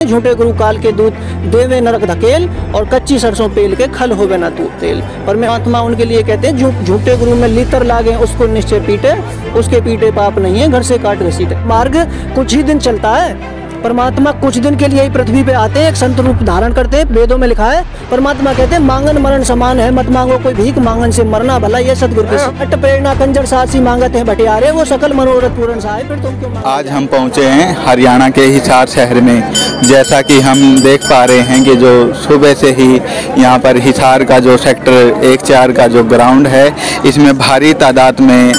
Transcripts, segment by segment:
झूठे गुरु काल के दूत देवे नरक धकेल और कच्ची सरसों पेल के खल होवे ना तू तेल। परमात्मा उनके लिए कहते हैं झूठे गुरु में लीतर लागे उसको निश्चय पीटे, उसके पीटे पाप नहीं है घर से काट घसीटे। मार्ग कुछ ही दिन चलता है, परमात्मा कुछ दिन के लिए ही पृथ्वी पे आते हैं, एक संत रूप धारण करते हैं। वेदों में लिखा है परमात्मा कहते हैं मांगन मरण समान है, मत मांगो कोई भीख मांगन से मरना भला। ये सतगुरु की अट प्रेरणा कंजर सासी मांगत है भटियारे, वो सकल मनोरथ पूर्ण सहाय। फिर तुम क्यों? आज हम पहुंचे हैं हरियाणा के हिसार शहर में। जैसा कि हम देख पा रहे हैं कि जो सुबह से ही यहाँ पर हिसार का जो सेक्टर 1-4 का जो ग्राउंड है, इसमें भारी तादाद में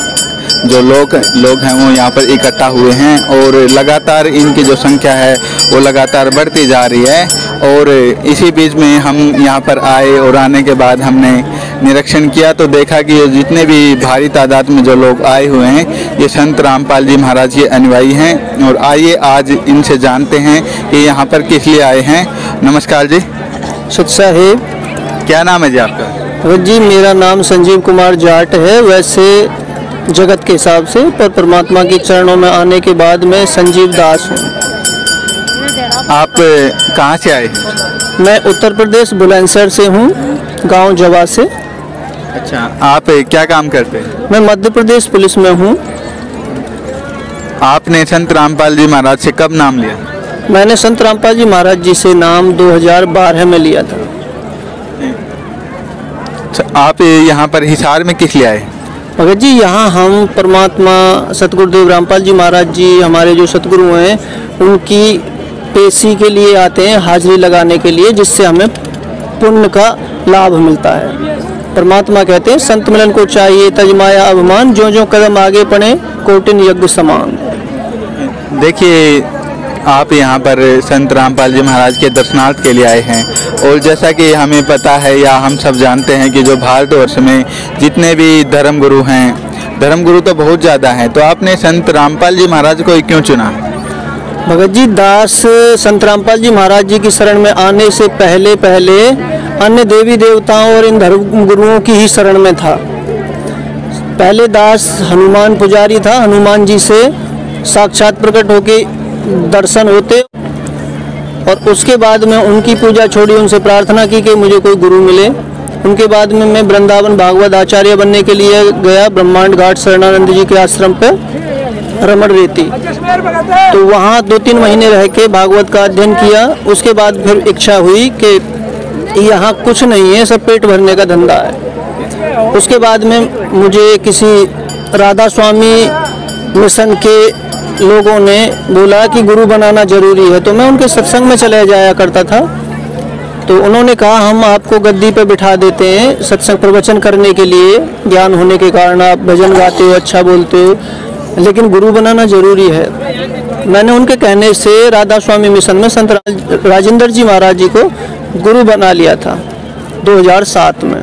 जो लोग हैं वो यहाँ पर इकट्ठा हुए हैं और लगातार इनकी जो संख्या है वो लगातार बढ़ती जा रही है। और इसी बीच में हम यहाँ पर आए और आने के बाद हमने निरीक्षण किया तो देखा कि जितने भी भारी तादाद में जो लोग आए हुए हैं ये संत रामपाल जी महाराज के अनुयायी हैं। और आइए आज इनसे जानते हैं कि यहाँ पर किस लिए आए हैं। नमस्कार जी। सत साहिब। क्या नाम है जी आपका? जी मेरा नाम संजीव कुमार जाट है। वैसे जगत के हिसाब से, पर परमात्मा के चरणों में आने के बाद मैं संजीव दास हूँ। आप कहाँ से आए? मैं उत्तर प्रदेश बुलंदशहर से हूँ, गांव जवा से। अच्छा, आप क्या काम करते हैं? मैं मध्य प्रदेश पुलिस में हूँ। आपने संत रामपाल जी महाराज से कब नाम लिया? मैंने संत रामपाल जी महाराज जी से नाम 2012 में लिया था। अच्छा, आप यहाँ पर हिसार में किस लिए आए? भगत जी यहाँ हम परमात्मा सतगुरुदेव रामपाल जी महाराज जी हमारे जो सतगुरु हैं उनकी पेशी के लिए आते हैं, हाजिरी लगाने के लिए, जिससे हमें पुण्य का लाभ मिलता है। परमात्मा कहते हैं संत मिलन को चाहिए तजमाया अभिमान, जो जो कदम आगे पड़े कोटिन यज्ञ समान। देखिए आप यहाँ पर संत रामपाल जी महाराज के दर्शनार्थ के लिए आए हैं और जैसा कि हमें पता है या हम सब जानते हैं कि जो भारतवर्ष में जितने भी धर्मगुरु हैं, धर्मगुरु तो बहुत ज़्यादा हैं, तो आपने संत रामपाल जी महाराज को क्यों चुना? भगत जी दास संत रामपाल जी महाराज जी की शरण में आने से पहले अन्य देवी देवताओं और इन धर्म गुरुओं की ही शरण में था। पहले दास हनुमान पुजारी था, हनुमान जी से साक्षात प्रकट होके दर्शन होते और उसके बाद में उनकी पूजा छोड़ी, उनसे प्रार्थना की कि मुझे कोई गुरु मिले। उनके बाद में मैं वृंदावन भागवत आचार्य बनने के लिए गया, ब्रह्मांड घाट शरणानंद जी के आश्रम पे रमण रेती। तो वहाँ 2-3 महीने रह के भागवत का अध्ययन किया। उसके बाद फिर इच्छा हुई कि यहाँ कुछ नहीं है, सब पेट भरने का धंधा है। उसके बाद में मुझे किसी राधा स्वामी मिशन के लोगों ने बोला कि गुरु बनाना जरूरी है, तो मैं उनके सत्संग में चले जाया करता था। तो उन्होंने कहा हम आपको गद्दी पे बिठा देते हैं सत्संग प्रवचन करने के लिए, ज्ञान होने के कारण आप भजन गाते हो, अच्छा बोलते हो, लेकिन गुरु बनाना जरूरी है। मैंने उनके कहने से राधा स्वामी मिशन में संत राजेंद्र जी महाराज जी को गुरु बना लिया था 2007 में।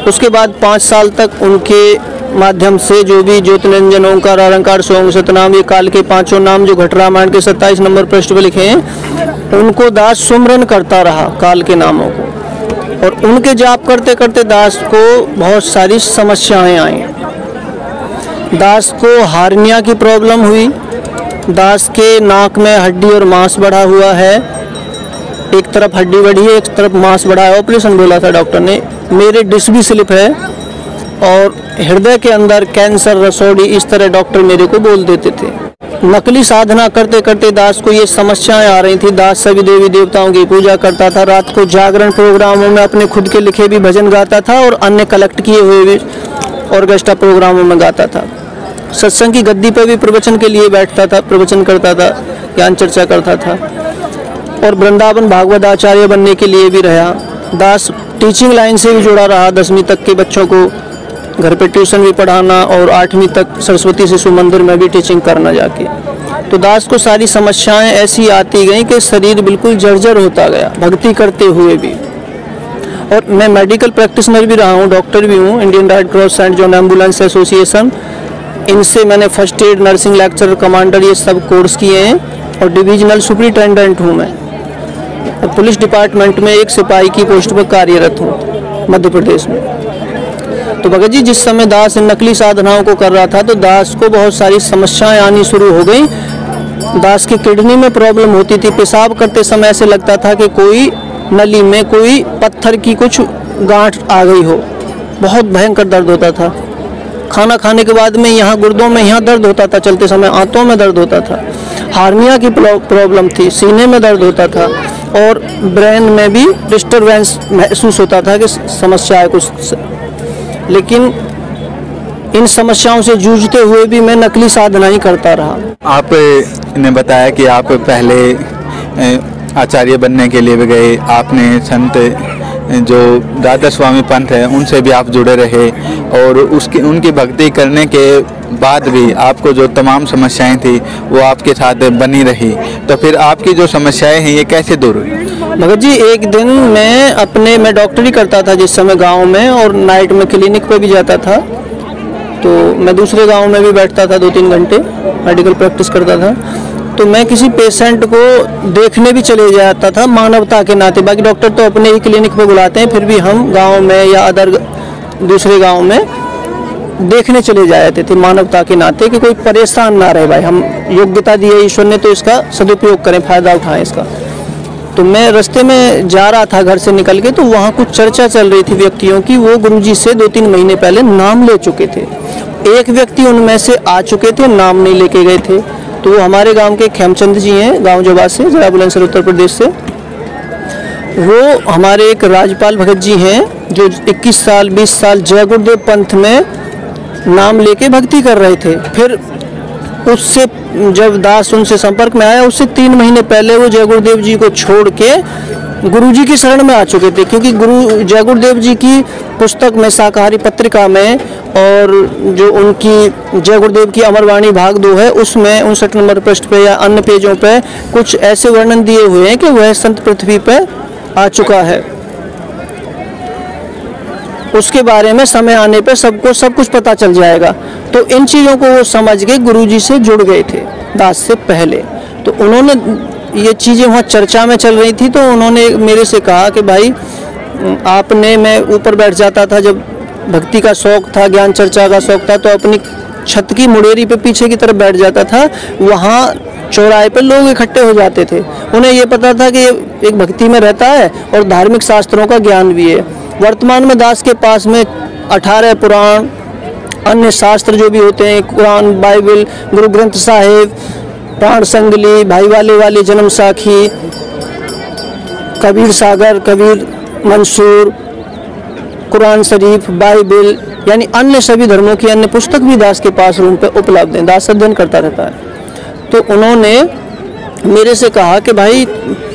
उसके बाद 5 साल तक उनके माध्यम से जो भी ज्योतिरंजन ओंकार अलंकार सोम सतनाम ये काल के 5 नाम जो घट रामायण के 27 नंबर पृष्ठ पे लिखे हैं, उनको दास सुमरन करता रहा काल के नामों को। और उनके जाप करते करते दास को बहुत सारी समस्याएं आई। दास को हार्निया की प्रॉब्लम हुई, दास के नाक में हड्डी और मांस बढ़ा हुआ है, एक तरफ हड्डी बढ़ी है, एक तरफ मांस बढ़ा है, ऑपरेशन बोला था डॉक्टर ने। मेरे डिस्क भी स्लिप है और हृदय के अंदर कैंसर, रसौड़ी, इस तरह डॉक्टर मेरे को बोल देते थे। नकली साधना करते करते दास को ये समस्याएं आ रही थी। दास सभी देवी देवताओं की पूजा करता था, रात को जागरण प्रोग्रामों में अपने खुद के लिखे भी भजन गाता था और अन्य कलेक्ट किए हुए भी ऑर्केस्ट्रा प्रोग्रामों में गाता था। सत्संग की गद्दी पर भी प्रवचन के लिए बैठता था, प्रवचन करता था, ज्ञान चर्चा करता था और वृंदावन भागवत आचार्य बनने के लिए भी रहा। दास टीचिंग लाइन से भी जुड़ा रहा, 10वीं तक के बच्चों को घर पे ट्यूशन भी पढ़ाना और 8वीं तक सरस्वती शिशु मंदिर में भी टीचिंग करना जाके। तो दास को सारी समस्याएं ऐसी आती गई कि शरीर बिल्कुल जर्जर होता गया भक्ति करते हुए भी। और मैं मेडिकल प्रैक्टिशनर भी रहा हूँ, डॉक्टर भी हूँ, Indian Red Cross Saint John ambulance association, इनसे मैंने first aid, nursing lecture, commander ये सब कोर्स किए हैं और डिविजनल सुपरिटेंडेंट हूँ मैं। और पुलिस डिपार्टमेंट में एक सिपाही की पोस्ट पर कार्यरत हूँ मध्य प्रदेश में। तो भगत जी जिस समय दास इन नकली साधनाओं को कर रहा था तो दास को बहुत सारी समस्याएं आनी शुरू हो गई। दास की किडनी में प्रॉब्लम होती थी। पेशाब करते समय ऐसे लगता था कि कोई नली में कोई पत्थर की कुछ गांठ आ गई हो। बहुत भयंकर दर्द होता था। खाना खाने के बाद में यहाँ गुर्दों में यहाँ दर्द होता था, चलते समय आंतों में दर्द होता था। हार्निया की प्रॉब्लम थी, सीने में दर्द होता था और ब्रेन में भी डिस्टर्बेंस महसूस होता था कि समस्या है कुछ। लेकिन इन समस्याओं से जूझते हुए भी मैं नकली साधना ही करता रहा। आपने बताया कि आप पहले आचार्य बनने के लिए भी गए, आपने संत जो दादा स्वामी पंथ है उनसे भी आप जुड़े रहे और उनकी भक्ति करने के बाद भी आपको जो तमाम समस्याएं थी वो आपके साथ बनी रही। तो फिर आपकी जो समस्याएं हैं ये कैसे दूर हुई? भगत जी, एक दिन मैं डॉक्टरी करता था जिस समय गांव में, और नाइट में क्लिनिक पे भी जाता था। तो मैं दूसरे गांव में भी बैठता था 2-3 घंटे, मेडिकल प्रैक्टिस करता था। तो मैं किसी पेशेंट को देखने भी चले जाता था मानवता के नाते। बाकी डॉक्टर तो अपने ही क्लिनिक पे बुलाते हैं, फिर भी हम गांव में या दूसरे गांव में देखने चले जाते थे मानवता के नाते कि कोई परेशान ना रहे। भाई, हम योग्यता दी है ईश्वर ने तो इसका सदुपयोग करें, फ़ायदा उठाएं इसका। तो मैं रास्ते में जा रहा था घर से निकल के, तो वहाँ कुछ चर्चा चल रही थी व्यक्तियों की। वो गुरुजी से 2-3 महीने पहले नाम ले चुके थे। एक व्यक्ति उनमें से आ चुके थे, नाम नहीं लेके गए थे। तो वो हमारे गांव के खेमचंद जी हैं, गांव जोबा से, जरा बुलंदशहर उत्तर प्रदेश से। वो हमारे एक राजपाल भगत जी हैं जो 21 साल 20 साल जय गुरुदेव पंथ में नाम लेके भक्ति कर रहे थे। फिर उससे जब दास उनसे संपर्क में आया, उससे 3 महीने पहले वो जय गुरुदेव जी को छोड़ के गुरुजी की शरण में आ चुके थे। क्योंकि जय गुरुदेव जी की पुस्तक में, शाकाहारी पत्रिका में, और जो उनकी जय गुरुदेव की अमरवाणी भाग 2 है, उसमें 59 नंबर पृष्ठ पे या अन्य पेजों पे कुछ ऐसे वर्णन दिए हुए हैं कि वह संत पृथ्वी पे आ चुका है। उसके बारे में समय आने पे सबको सब कुछ पता चल जाएगा। तो इन चीज़ों को वो समझ के गुरुजी से जुड़ गए थे दास से पहले। तो उन्होंने ये चीज़ें वहाँ चर्चा में चल रही थी, तो उन्होंने मेरे से कहा कि भाई आपने, मैं ऊपर बैठ जाता था जब भक्ति का शौक था, ज्ञान चर्चा का शौक था, तो अपनी छत की मुड़ेरी पे पीछे की तरफ बैठ जाता था। वहाँ चौराहे पे लोग इकट्ठे हो जाते थे। उन्हें ये पता था कि ये एक भक्ति में रहता है और धार्मिक शास्त्रों का ज्ञान भी है। वर्तमान में दास के पास में 18 पुराण, अन्य शास्त्र जो भी होते हैं, कुरान, बाइबल, गुरु ग्रंथ साहिब, प्राण संगली, भाई वाले जन्म साखी, कबीर सागर, कबीर मंसूर, कुरान शरीफ, बाइबल, यानी अन्य सभी धर्मों की अन्य पुस्तक भी दास के पास रूम पे उपलब्ध है। दास अध्ययन करता रहता है। तो उन्होंने मेरे से कहा कि भाई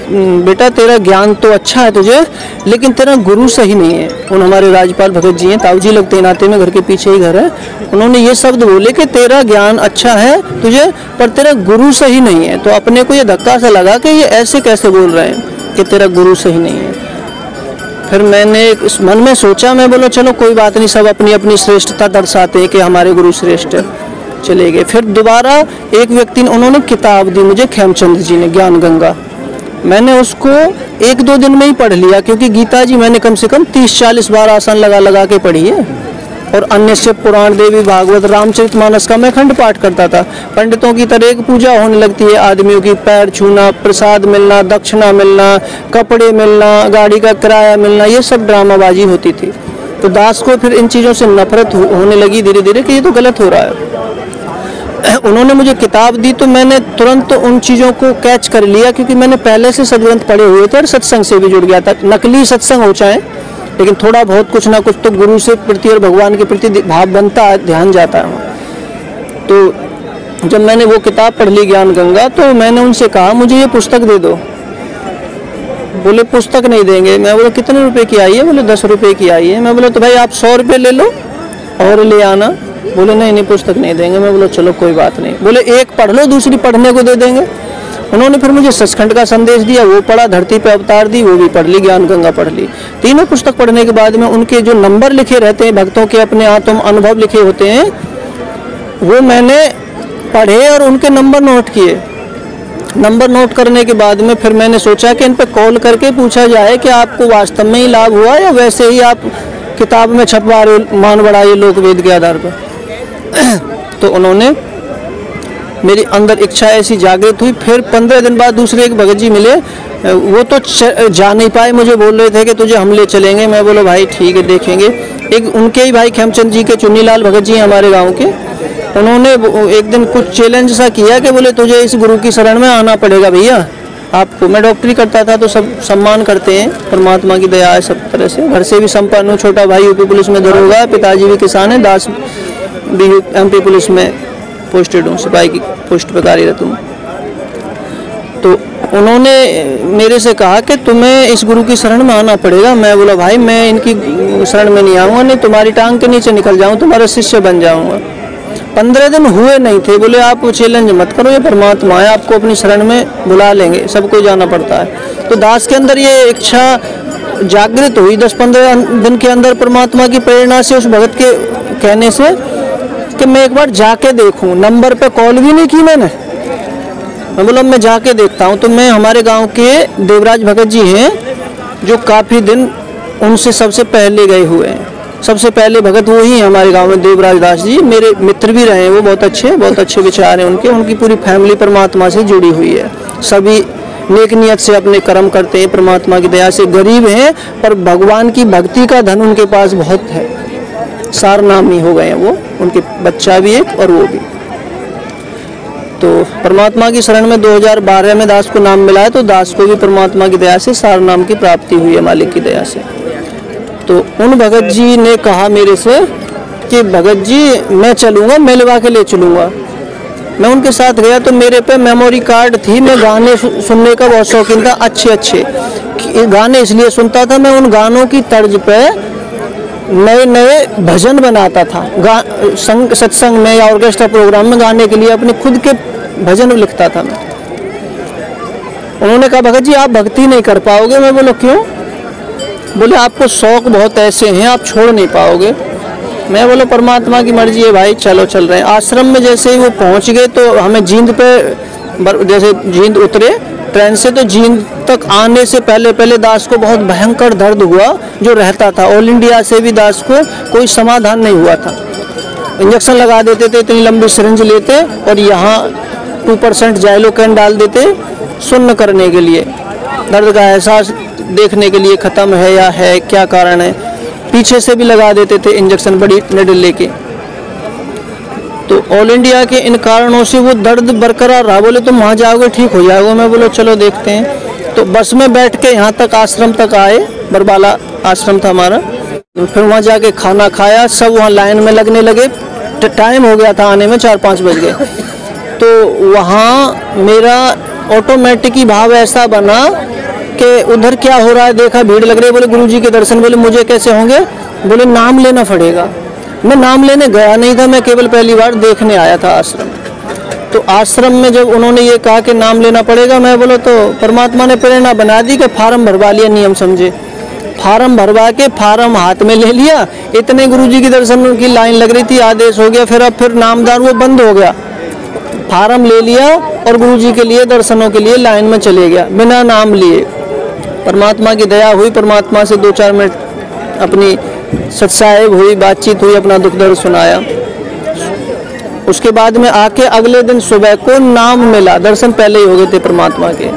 बेटा, तेरा ज्ञान तो अच्छा है तुझे, लेकिन तेरा गुरु सही नहीं है। उन हमारे राजपाल भगत जी हैं, ताऊजी लगते हैं नाते में, घर के पीछे ही घर है। उन्होंने ये शब्द बोले कि तेरा ज्ञान अच्छा है तुझे, पर तेरा गुरु सही नहीं है। तो अपने को ये धक्का सा लगा कि ये ऐसे कैसे बोल रहे हैं कि तेरा गुरु सही नहीं है। फिर मैंने मन में सोचा, मैं बोला चलो कोई बात नहीं, सब अपनी अपनी श्रेष्ठता दर्शाते हैं कि हमारे गुरु श्रेष्ठ है। चले गए। फिर दोबारा एक व्यक्ति ने, उन्होंने किताब दी मुझे, खेमचंद जी ने, ज्ञान गंगा। मैंने उसको 1-2 दिन में ही पढ़ लिया, क्योंकि गीता जी मैंने कम से कम 30-40 बार आसन लगा के पढ़ी है। और अन्य से पुराण, देवी भागवत, रामचरितमानस का मैं खंड पाठ करता था। पंडितों की तरह एक पूजा होने लगती है आदमियों की, पैर छूना, प्रसाद मिलना, दक्षिणा मिलना, कपड़े मिलना, गाड़ी का किराया मिलना, ये सब ड्रामाबाजी होती थी। तो दास को फिर इन चीज़ों से नफरत होने लगी धीरे धीरे कि ये तो गलत हो रहा है। उन्होंने मुझे किताब दी तो मैंने तुरंत उन चीज़ों को कैच कर लिया, क्योंकि मैंने पहले से सदग्रंथ पढ़े हुए थे और सत्संग से भी जुड़ गया था। नकली सत्संग हो चाहे, लेकिन थोड़ा बहुत कुछ ना कुछ तो गुरु से प्रति और भगवान के प्रति भाव बनता है, ध्यान जाता है। तो जब मैंने वो किताब पढ़ ली ज्ञान गंगा, तो मैंने उनसे कहा मुझे ये पुस्तक दे दो। बोले पुस्तक नहीं देंगे। मैं बोला कितने रुपए की आई है? बोले 10 रुपए की आई है। मैं बोला तो भाई आप 100 रुपये ले लो और ले आना। बोले नहीं पुस्तक नहीं देंगे। मैं बोला चलो कोई बात नहीं। बोले एक पढ़ लो, दूसरी पढ़ने को दे देंगे। उन्होंने फिर मुझे सचखंड का संदेश दिया, वो पढ़ा। धरती पे अवतार दी, वो भी पढ़ ली। ज्ञान गंगा पढ़ ली। तीनों पुस्तक पढ़ने के बाद में उनके जो नंबर लिखे रहते हैं, भक्तों के अपने आत्म अनुभव लिखे होते हैं, वो मैंने पढ़े और उनके नंबर नोट किए। नंबर नोट करने के बाद में फिर मैंने सोचा कि इन पे कॉल करके पूछा जाए कि आपको वास्तव में ही लाभ हुआ या वैसे ही आप किताब में छपवा रहे मान बढ़ाइए लोक वेद के आधार पर। तो उन्होंने मेरे अंदर इच्छा ऐसी जागृत हुई। फिर 15 दिन बाद दूसरे एक भगत जी मिले, वो तो जा नहीं पाए, मुझे बोल रहे थे कि तुझे हम ले चलेंगे। मैं बोला भाई ठीक है देखेंगे। एक उनके ही भाई खेमचंद जी के चुन्नीलाल भगत जी हैं हमारे गांव के, उन्होंने एक दिन कुछ चैलेंज सा किया कि बोले तुझे इस गुरु की शरण में आना पड़ेगा भैया आपको। मैं डॉक्टरी करता था तो सब सम्मान करते हैं, परमात्मा की दया है सब तरह से। घर से भी संपन्न हूँ, छोटा भाई यूपी पुलिस में दरोगा है, पिताजी भी किसान है, दास भी एमपी पुलिस में पोस्टेड हूँ, सिपाही की पोस्ट पर कार्यरत हूँ। तो उन्होंने मेरे से कहा कि तुम्हें इस गुरु की शरण में आना पड़ेगा। मैं बोला भाई मैं इनकी शरण में नहीं आऊँगा, नहीं तुम्हारी टांग के नीचे निकल जाऊँ, तुम्हारा शिष्य बन जाऊँगा। 15 दिन हुए नहीं थे, बोले आप चैलेंज मत करो, ये परमात्मा है, आपको अपनी शरण में बुला लेंगे, सबको जाना पड़ता है। तो दास के अंदर ये इच्छा जागृत हुई 10-15 दिन के अंदर परमात्मा की प्रेरणा से, उस भगत के कहने से कि मैं एक बार जाके देखूं। नंबर पे कॉल भी नहीं की मैंने, मैं बोला मैं जाके देखता हूं। तो मैं हमारे गांव के देवराज भगत जी हैं जो काफ़ी दिन उनसे सबसे पहले गए हुए हैं, सबसे पहले भगत वो ही हैं हमारे गांव में, देवराज दास जी मेरे मित्र भी रहे हैं, वो बहुत अच्छे विचार हैं उनके। उनकी पूरी फैमिली परमात्मा से जुड़ी हुई है, सभी नेक नियत से अपने कर्म करते हैं, परमात्मा की दया से गरीब हैं पर भगवान की भक्ति का धन उनके पास बहुत है, सारनामी हो गए हैं वो, उनके बच्चा भी एक और वो भी। तो परमात्मा की शरण में 2012 में दास को नाम मिला है, तो दास को भी परमात्मा की दया से सारनाम की प्राप्ति हुई है मालिक की दया से। तो उन भगत जी ने कहा मेरे से कि भगत जी मैं चलूँगा, मैं लिवा के ले चलूँगा। मैं उनके साथ गया तो मेरे पे मेमोरी कार्ड थी, मैं गाने सुनने का बहुत शौकीन था, अच्छे गाने इसलिए सुनता था, मैं उन गानों की तर्ज पे नए भजन बनाता था। सत्संग में या ऑर्केस्ट्रा प्रोग्राम में गाने के लिए अपने खुद के भजन लिखता था मैं। उन्होंने कहा भगत जी आप भक्ति नहीं कर पाओगे। मैं बोला क्यों? बोले आपको शौक बहुत ऐसे हैं, आप छोड़ नहीं पाओगे। मैं बोला परमात्मा की मर्जी है भाई, चलो चल रहे हैं। आश्रम में जैसे ही वो पहुंच गए तो हमें जींद पे, जैसे जींद उतरे ट्रेन से, तो जींद तक आने से पहले दास को बहुत भयंकर दर्द हुआ जो रहता था। ऑल इंडिया से भी दास को कोई समाधान नहीं हुआ था। इंजेक्शन लगा देते थे, इतनी लंबी सिरिंज लेते और यहाँ 2% जाइलोकेन डाल देते सुन्न करने के लिए, दर्द का एहसास देखने के लिए ख़त्म है या है, क्या कारण है। पीछे से भी लगा देते थे इंजेक्शन, बड़ी निडल लेके। तो ऑल इंडिया के इन कारणों से वो दर्द बरकरार रहा। बोले तुम वहाँ जाओगे ठीक हो जाओगे। मैं बोलो चलो देखते हैं। तो बस में बैठ के यहाँ तक आश्रम तक आए, बरबाला आश्रम था हमारा। फिर वहाँ जाके खाना खाया, सब वहाँ लाइन में लगने लगे। टाइम हो गया था आने में, 4-5 बज गए। तो वहाँ मेरा ऑटोमेटिक ही भाव ऐसा बना कि उधर क्या हो रहा है देखा, भीड़ लग रही है। बोले गुरुजी के दर्शन, बोले मुझे कैसे होंगे? बोले नाम लेना पड़ेगा। मैं नाम लेने गया नहीं था, मैं केवल पहली बार देखने आया था आश्रम। तो आश्रम में जब उन्होंने ये कहा कि नाम लेना पड़ेगा, मैं बोला तो परमात्मा ने प्रेरणा बना दी कि फार्म भरवा लिया, नियम समझे। फार्म भरवा के फार्म हाथ में ले लिया। इतने गुरुजी के दर्शन की लाइन लग रही थी, आदेश हो गया। फिर नामदार वो बंद हो गया। फार्म ले लिया और गुरुजी के लिए दर्शनों के लिए लाइन में चले गया बिना नाम लिए। परमात्मा की दया हुई, परमात्मा से 2-4 मिनट अपनी सत्साहिब हुई, बातचीत हुई, अपना दुख दर्द सुनाया। उसके बाद में आके अगले दिन सुबह को नाम मिला। दर्शन पहले ही हो गए थे परमात्मा के।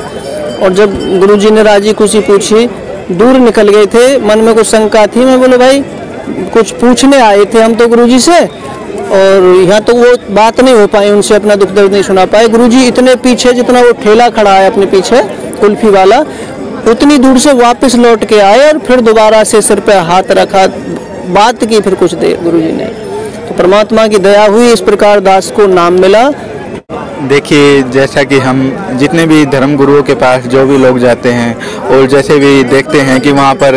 और जब गुरुजी ने राजी खुशी पूछी, दूर निकल गए थे, मन में कुछ शंका थी। मैं बोले भाई कुछ पूछने आए थे हम तो गुरुजी से, और यहाँ तो वो बात नहीं हो पाई उनसे, अपना दुख दर्द नहीं सुना पाए। गुरुजी इतने पीछे, जितना वो ठेला खड़ा है अपने पीछे कुल्फी वाला, उतनी दूर से वापस लौट के आए और फिर दोबारा से सिर पे हाथ रखा, बात की फिर कुछ देर गुरुजी ने। तो परमात्मा की दया हुई, इस प्रकार दास को नाम मिला। देखिए जैसा कि हम जितने भी धर्म गुरुओं के पास जो भी लोग जाते हैं और जैसे भी देखते हैं कि वहाँ पर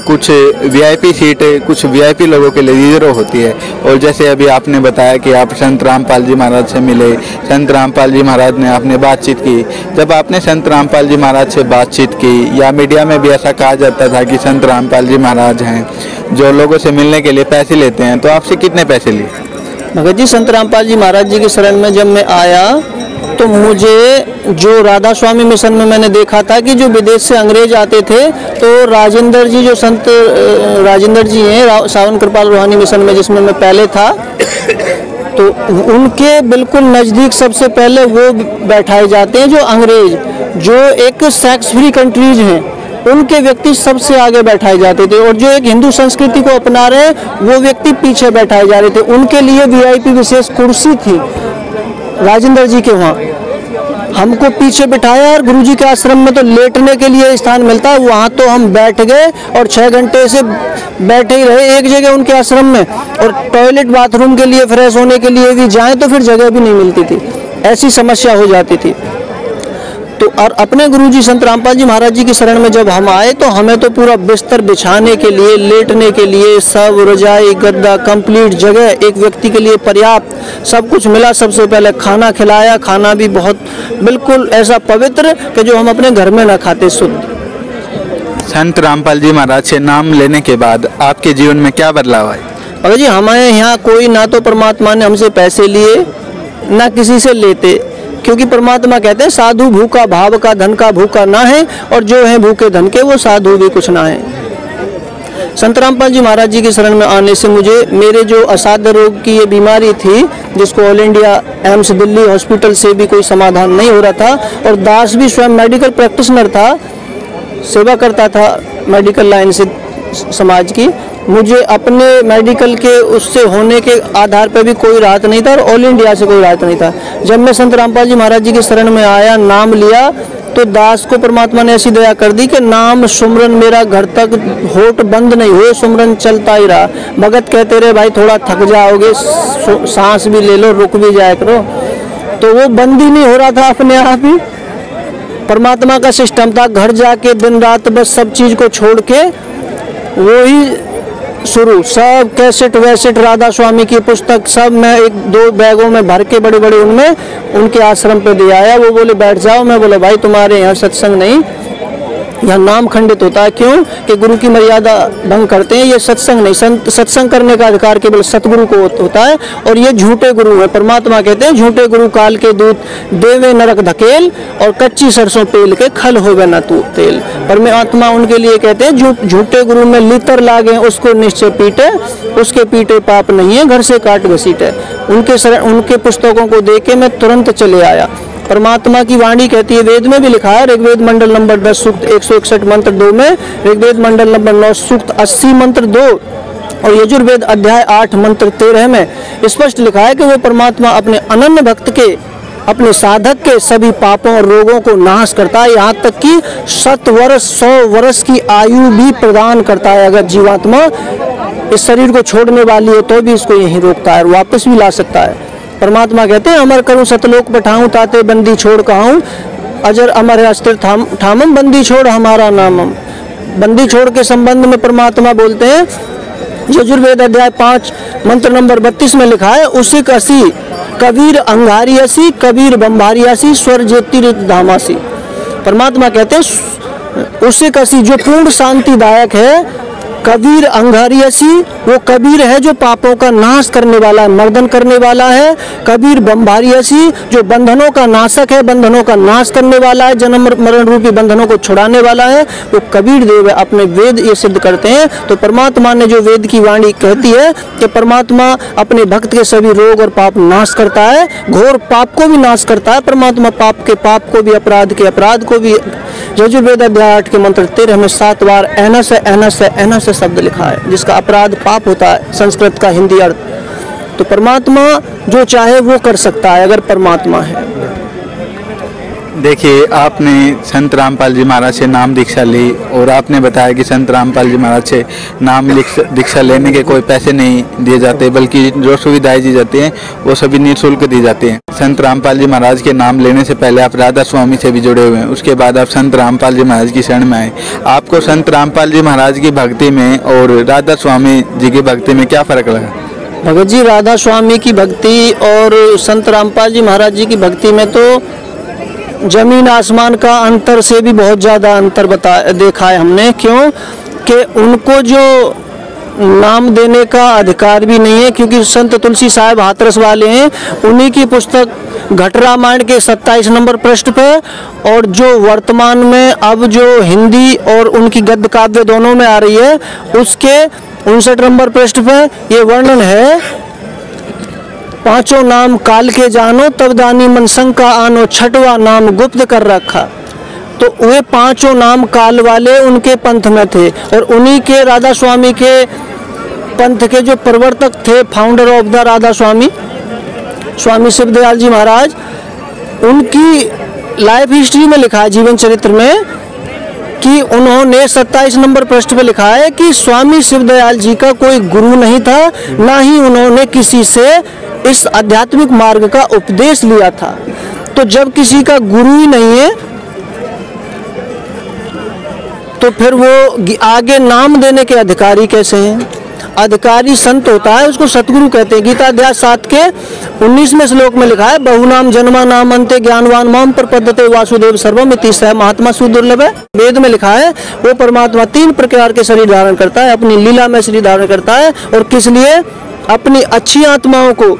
कुछ वीआईपी सीट कुछ वीआईपी लोगों के लिए रिजर्व होती है। और जैसे अभी आपने बताया कि आप संत रामपाल जी महाराज से मिले, संत रामपाल जी महाराज ने आपने बातचीत की। जब आपने संत रामपाल जी महाराज से बातचीत की, या मीडिया में भी ऐसा कहा जाता था कि संत रामपाल जी महाराज हैं जो लोगों से मिलने के लिए पैसे लेते हैं, तो आपसे कितने पैसे लिए? भगत जी संत रामपाल जी महाराज जी की शरण में जब मैं आया तो मुझे जो राधा स्वामी मिशन में मैंने देखा था कि जो विदेश से अंग्रेज आते थे, तो राजेंद्र जी, जो संत राजेंद्र जी हैं सावन कृपाल रूहानी मिशन में जिसमें मैं पहले था, तो तो उनके बिल्कुल नज़दीक सबसे पहले वो बैठाए जाते हैं जो अंग्रेज, जो एक सेक्स फ्री कंट्रीज हैं, उनके व्यक्ति सबसे आगे बैठाए जाते थे, और जो एक हिंदू संस्कृति को अपना रहे हैं वो व्यक्ति पीछे बैठाए जा रहे थे। उनके लिए वीआईपी विशेष कुर्सी थी राजेंद्र जी के वहाँ, हमको पीछे बिठाया, और गुरुजी के आश्रम में तो लेटने के लिए स्थान मिलता है, वहाँ तो हम बैठ गए और 6 घंटे से बैठे ही रहे एक जगह उनके आश्रम में। और टॉयलेट बाथरूम के लिए, फ्रेश होने के लिए भी जाएं तो फिर जगह भी नहीं मिलती थी, ऐसी समस्या हो जाती थी। तो और अपने गुरुजी संत रामपाल जी महाराज जी की शरण में जब हम आए तो हमें तो पूरा बिस्तर बिछाने के लिए, लेटने के लिए सब रजाई गद्दा कंप्लीट जगह एक व्यक्ति के लिए पर्याप्त सब कुछ मिला। सबसे पहले खाना खिलाया, खाना भी बहुत बिल्कुल ऐसा पवित्र कि जो हम अपने घर में ना खाते शुद्ध। संत रामपाल जी महाराज से नाम लेने के बाद आपके जीवन में क्या बदलाव आए? अगर जी हमारे यहाँ कोई ना तो परमात्मा ने हमसे पैसे लिए ना किसी से लेते, क्योंकि परमात्मा कहते हैं साधु भूखा भाव का धन का भूखा ना है, और जो है भूखे धन के वो साधु भी कुछ ना है। संत रामपाल जी महाराज जी की शरण में आने से मुझे मेरे जो असाध्य रोग की ये बीमारी थी, जिसको all India AIIMS Delhi hospital से भी कोई समाधान नहीं हो रहा था, और दास भी स्वयं मेडिकल प्रैक्टिशनर था, सेवा करता था मेडिकल लाइन से समाज की, मुझे अपने मेडिकल के उससे होने के आधार पर भी कोई राहत नहीं था, और ऑल इंडिया से कोई राहत नहीं था। जब मैं संत रामपाल जी महाराज जी की शरण में आया, नाम लिया, तो दास को परमात्मा ने ऐसी दया कर दी कि नाम सुमरन मेरा घर तक होठ बंद नहीं हुए, सुमरन चलता ही रहा। भगत कहते रहे भाई थोड़ा थक जाओगे, सांस भी ले लो, रुक भी जाया करो, तो वो बंद ही नहीं हो रहा था अपने आप ही। परमात्मा का सिस्टम था, घर जाके दिन रात बस सब चीज़ को छोड़ के वो ही शुरू, सब कैसेट वैसेट राधा स्वामी की पुस्तक सब मैं 1-2 बैगों में भर के बड़े बड़े उनमें उनके आश्रम पे दे आया। वो बोले बैठ जाओ, मैं बोला भाई तुम्हारे यहाँ सत्संग नहीं, यहाँ नाम खंडित होता है। क्यों कि गुरु की मर्यादा भंग करते हैं, ये सत्संग नहीं, सत्संग करने का अधिकार केवल सतगुरु को होता है, और ये झूठे गुरु है। परमात्मा कहते हैं झूठे गुरु काल के दूत देवे नरक धकेल, और कच्ची सरसों पेल के खल होवे न तू तेल। परमात्मा उनके लिए कहते हैं झूठे गुरु में लितर लागे उसको निश्चय पीटे, उसके पीटे पाप नहीं है घर से काट घसीटे। उनके पुस्तकों को देख के मैं तुरंत चले आया। परमात्मा की वाणी कहती है, वेद में भी लिखा है, ऋग्वेद मंडल नंबर 10 सूक्त 161 मंत्र 2 में, ऋग्वेद मंडल नंबर 9 सूक्त 80 मंत्र 2 और यजुर्वेद अध्याय 8 मंत्र 13 में स्पष्ट लिखा है कि वो परमात्मा अपने अनन्य भक्त के, अपने साधक के सभी पापों और रोगों को नाश करता है, यहाँ तक कि 100 वर्ष की आयु भी प्रदान करता है। अगर जीवात्मा इस शरीर को छोड़ने वाली है तो भी इसको यहीं रोकता है और वापस भी ला सकता है। परमात्मा कहते हैं अमर करूं सतलोक पठाऊं, ताते बंदी छोड़ कहूं, अजर अमर है अस्थिर ठामम, बंदी छोड़ हमारा नामम। बंदी छोड़ के संबंध में परमात्मा बोलते हैं, यजुर्वेद अध्याय 5 मंत्र नंबर 32 में लिखा है, उसी कसी कबीर अंगारियासी, कबीर बम्बारियासी, स्वर ज्योति धामासी। परमात्मा कहते हैं उसी कसी जो पूर्ण शांतिदायक है, कबीर अंगारियासी वो कबीर है जो पापों का नाश करने वाला है, मर्दन करने वाला है। कबीर बम्बारियासी जो बंधनों का नाशक है, बंधनों का नाश करने वाला है, जन्म मरण रूपी बंधनों को छुड़ाने वाला है, वो कबीर देव है। अपने वेद ये सिद्ध करते हैं। तो परमात्मा ने जो वेद की वाणी कहती है कि परमात्मा अपने भक्त के सभी रोग और पाप नाश करता है, घोर पाप को भी नाश करता है। परमात्मा पाप के पाप को भी, अपराध के अपराध को भी। यजुर्वेद अध्याय 8 के मंत्र 13 में 7 बार एनस शब्द लिखा है, जिसका अपराध पाप होता है, संस्कृत का हिंदी अर्थ। तो परमात्मा जो चाहे वो कर सकता है अगर परमात्मा है। देखिए, आपने संत रामपाल जी महाराज से नाम दीक्षा ली और आपने बताया कि संत रामपाल जी महाराज से नाम दीक्षा लेने के कोई पैसे नहीं दिए जाते, बल्कि जो सुविधाएं दी जाती हैं वो सभी निःशुल्क दी जाती हैं। संत रामपाल जी महाराज के नाम लेने से पहले आप राधा स्वामी से भी जुड़े हुए हैं, उसके बाद आप संत रामपाल जी महाराज की शरण में आए। आपको संत रामपाल जी महाराज की भक्ति में और राधा स्वामी जी की भक्ति में क्या फ़र्क लगा? भगत जी, राधा स्वामी की भक्ति और संत रामपाल जी महाराज जी की भक्ति में तो जमीन आसमान का अंतर से भी बहुत ज़्यादा अंतर देखा है हमने। क्यों कि उनको जो नाम देने का अधिकार भी नहीं है, क्योंकि संत तुलसी साहब हाथरस वाले हैं। उन्हीं की पुस्तक घट रामायण के 27 नंबर पृष्ठ पे, और जो वर्तमान में अब जो हिंदी और उनकी गद्य काव्य दोनों में आ रही है, उसके 59 नंबर पृष्ठ पे ये वर्णन है पांचों नाम काल के जानो, तब दानी मन शंका आनो, छठवा नाम गुप्त कर रखा। तो वे पांचों नाम काल वाले उनके पंथ में थे, और उन्हीं के राधा स्वामी के पंथ के जो प्रवर्तक थे, फाउंडर ऑफ द राधा स्वामी, स्वामी शिवदयाल जी महाराज, उनकी लाइफ हिस्ट्री में लिखा है, जीवन चरित्र में, कि उन्होंने 27 नंबर पृष्ठ पे लिखा है कि स्वामी शिवदयाल जी का कोई गुरु नहीं था, ना ही उन्होंने किसी से इस आध्यात्मिक मार्ग का उपदेश लिया था। तो जब किसी का गुरु ही नहीं है तो फिर वो आगे नाम देने के अधिकारी कैसे हैं? अधिकारी संत होता है, उसको सतगुरु कहते हैं। गीता अध्याय 7 के 19वें श्लोक में लिखा है, बहुनाम जन्मा नाम अंते ज्ञानवान माम प्रपद्यते वासुदेव सर्वम इति स महात्मा सुदुर्लभ है। वेद में लिखा है वो परमात्मा 3 प्रकार के शरीर धारण करता है, अपनी लीला में शरीर धारण करता है, और किस लिए? अपनी अच्छी आत्माओं को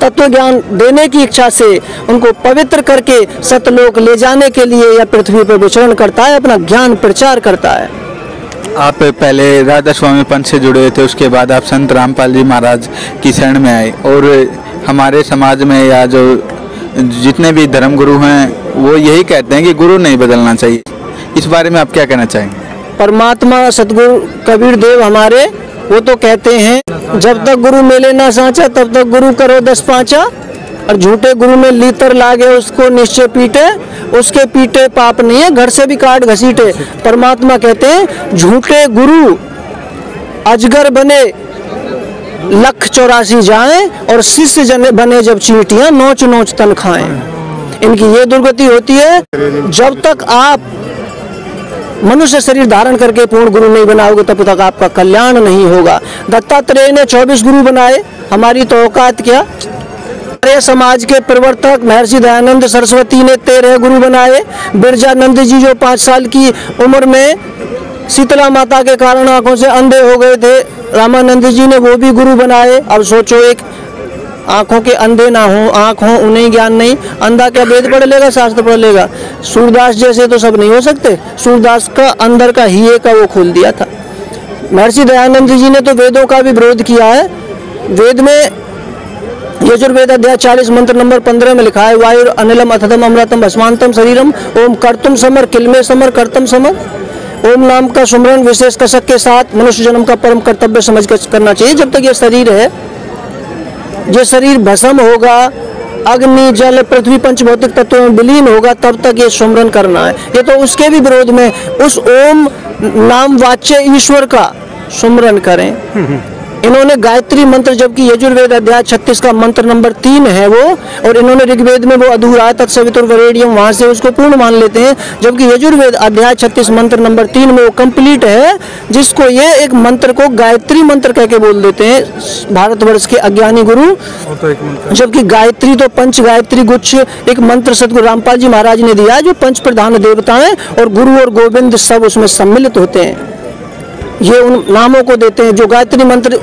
तत्व ज्ञान देने की इच्छा से उनको पवित्र करके सतलोक ले जाने के लिए या पृथ्वी पर विचरण करता है, अपना ज्ञान प्रचार करता है। आप पहले राधा स्वामी पंथ से जुड़े हुए थे, उसके बाद आप संत रामपाल जी महाराज की शरण में आए, और हमारे समाज में या जो जितने भी धर्मगुरु हैं वो यही कहते हैं कि गुरु नहीं बदलना चाहिए। इस बारे में आप क्या कहना चाहेंगे? परमात्मा सतगुरु कबीर देव हमारे, वो तो कहते हैं, जब तक गुरु मिले ना सांचा तब तक गुरु करो 10 पाँचा, और झूठे गुरु में लीतर लागे उसको निश्चय पीटे, उसके पीटे पाप नहीं है, घर से भी काट घसीटे। परमात्मा कहते हैं झूठे गुरु अजगर बने 184 जाएं, और शिष्य जने बने जब चींटियां नोच नोच तन खाएं। इनकी ये दुर्गति होती है, जब तक आप मनुष्य शरीर धारण करके पूर्ण गुरु नहीं बनाओगे तब तक आपका कल्याण नहीं होगा। दत्तात्रेय ने 24 गुरु बनाए, हमारी तो औकात क्या? हमारे समाज के प्रवर्तक महर्षि दयानंद सरस्वती ने 13 गुरु बनाए। बिरजानंद जी जो 5 साल की उम्र में शीतला माता के कारण आंखों से अंधे हो गए थे, रामानंद जी ने वो भी गुरु बनाए। अब सोचो, एक आंखों के अंधे ना हो, आंख हो उन्हें ज्ञान नहीं, अंधा क्या वेद पढ़ लेगा, शास्त्र पढ़ लेगा? सूरदास जैसे तो सब नहीं हो सकते। सूरदास का अंदर का हिये का वो खोल दिया था। महर्षि दयानंद जी ने तो वेदों का भी विरोध किया है। वेद में यजुर्वेद अध्याय 40 मंत्र नंबर 15 में लिखा है, वायु अनिलम अथदम अमृतम भस्मांतम शरीरम ओम कर्तुम समर किलमे समर कर्तम समर। ओम नाम का सुमरन विशेष कसक के साथ मनुष्य जन्म का परम कर्तव्य समझ कर करना चाहिए। जब तक ये शरीर है, ये शरीर भस्म होगा, अग्नि जल पृथ्वी पंचभौतिक तत्वों में विलीन होगा, तब तक ये सुमरन करना है। ये तो उसके भी विरोध में उस ओम नाम वाच्य ईश्वर का सुमरन करें। इन्होंने गायत्री मंत्र, जबकि यजुर्वेद अध्याय 36 का मंत्र नंबर 3 है वो, और इन्होंने ऋग्वेद में वो अधूरा तत्सवितुर्वरेण्यम वहां से उसको पूर्ण मान लेते हैं, जबकि यजुर्वेद अध्याय 36 मंत्र नंबर 3 में वो कंप्लीट है, जिसको ये एक मंत्र को गायत्री मंत्र कह के बोल देते हैं भारतवर्ष के अज्ञानी गुरु। जबकि गायत्री तो पंच गायत्री गुच्छ एक मंत्र सतगुरु रामपाल जी महाराज ने दिया, जो पंच प्रधान देवता है, और गुरु और गोविंद सब उसमें सम्मिलित होते हैं। ये उन नामों को देते हैं। जो गायत्री मंत्र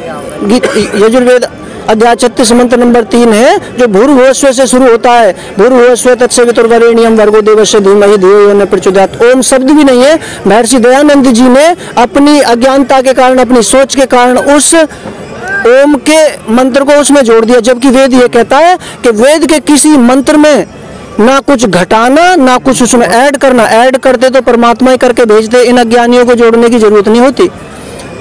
यजुर्वेद अध्याय 36 मंत्र नंबर 3 है, जो भूर्भुवस्व से शुरू होता है, भूर्भुवस्व तत्सवितुर्वरेण्यम भर्गो देवस्य धीमहि धियो यो न प्रचोदयात्। ओम शब्द भी नहीं है। महर्षि दयानंद जी ने अपनी अज्ञानता के कारण, अपनी सोच के कारण उस ओम के मंत्र को उसमें जोड़ दिया, जबकि वेद ये कहता है कि वेद के किसी मंत्र में ना कुछ घटाना ना कुछ उसमें ऐड करना। ऐड करते तो परमात्मा ही करके भेजते, इन अज्ञानियों को जोड़ने की जरूरत नहीं होती।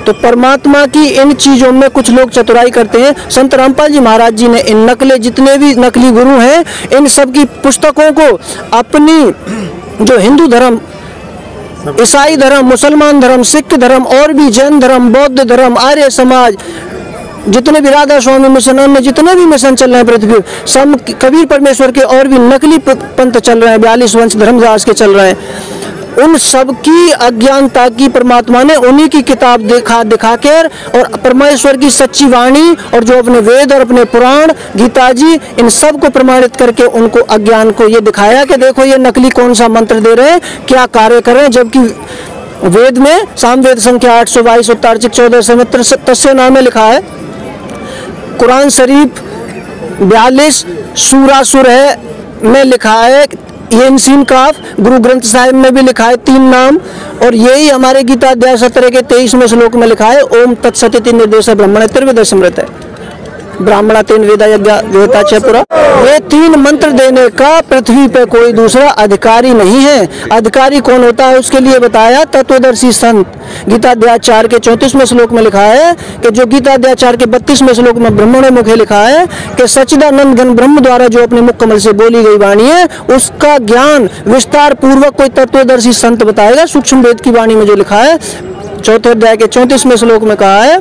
तो परमात्मा की इन चीजों में कुछ लोग चतुराई करते हैं। संत रामपाल जी महाराज जी ने इन नकले, जितने भी नकली गुरु हैं, इन सब की पुस्तकों को अपनी जो हिंदू धर्म, ईसाई धर्म, मुसलमान धर्म, सिख धर्म और भी जैन धर्म, बौद्ध धर्म, आर्य समाज, जितने भी राधा स्वामी मिशन, अन्य जितने भी मिशन चल रहे हैं पृथ्वी, सब कबीर परमेश्वर के और भी नकली पंथ चल रहे हैं, 42 वंश धर्मदास के चल रहे हैं, उन सब की अज्ञानता की परमात्मा ने उन्हीं की किताब दिखा कर और परमेश्वर की सच्ची वाणी और जो अपने वेद और अपने पुराण गीता जी इन सब को प्रमाणित करके उनको अज्ञान को ये दिखाया कि देखो ये नकली कौन सा मंत्र दे रहे हैं, क्या कार्य कर रहे हैं। जबकि वेद में सामवेद संख्या 822 उत्तरार्चिक 14 संवत्सर तस्य नाम में लिखा है। कुरान शरीफ 42 सूरा सुर है में लिखा है, ये इंसीन काफ, गुरु ग्रंथ साहिब में भी लिखा है 3 नाम, और यही हमारे गीता अध्याय 17 के 23वें श्लोक में लिखा है ओम तत्सत इति निर्देश ब्रह्मण त्रिविध स्मृत है। ब्राह्मणा तेन वेदा यज्ञ वेता च पुरा। ये 3 मंत्र देने का पृथ्वी पे कोई दूसरा अधिकारी नहीं है। अधिकारी कौन होता है उसके लिए बताया तत्वदर्शी संत। गीताध्याय 4 के 34वें श्लोक में लिखा है कि जो गीताध्याय 4 के 32वें श्लोक में ब्रह्मणे मुखे लिखा है कि सच्चिदानंद घन ब्रह्म द्वारा जो अपने मुख कमल से बोली गई वाणी है उसका ज्ञान विस्तार पूर्वक कोई तत्वदर्शी संत बताएगा। सूक्ष्म वेद की वाणी में जो लिखा है 4थे अध्याय के 34वें श्लोक में कहा है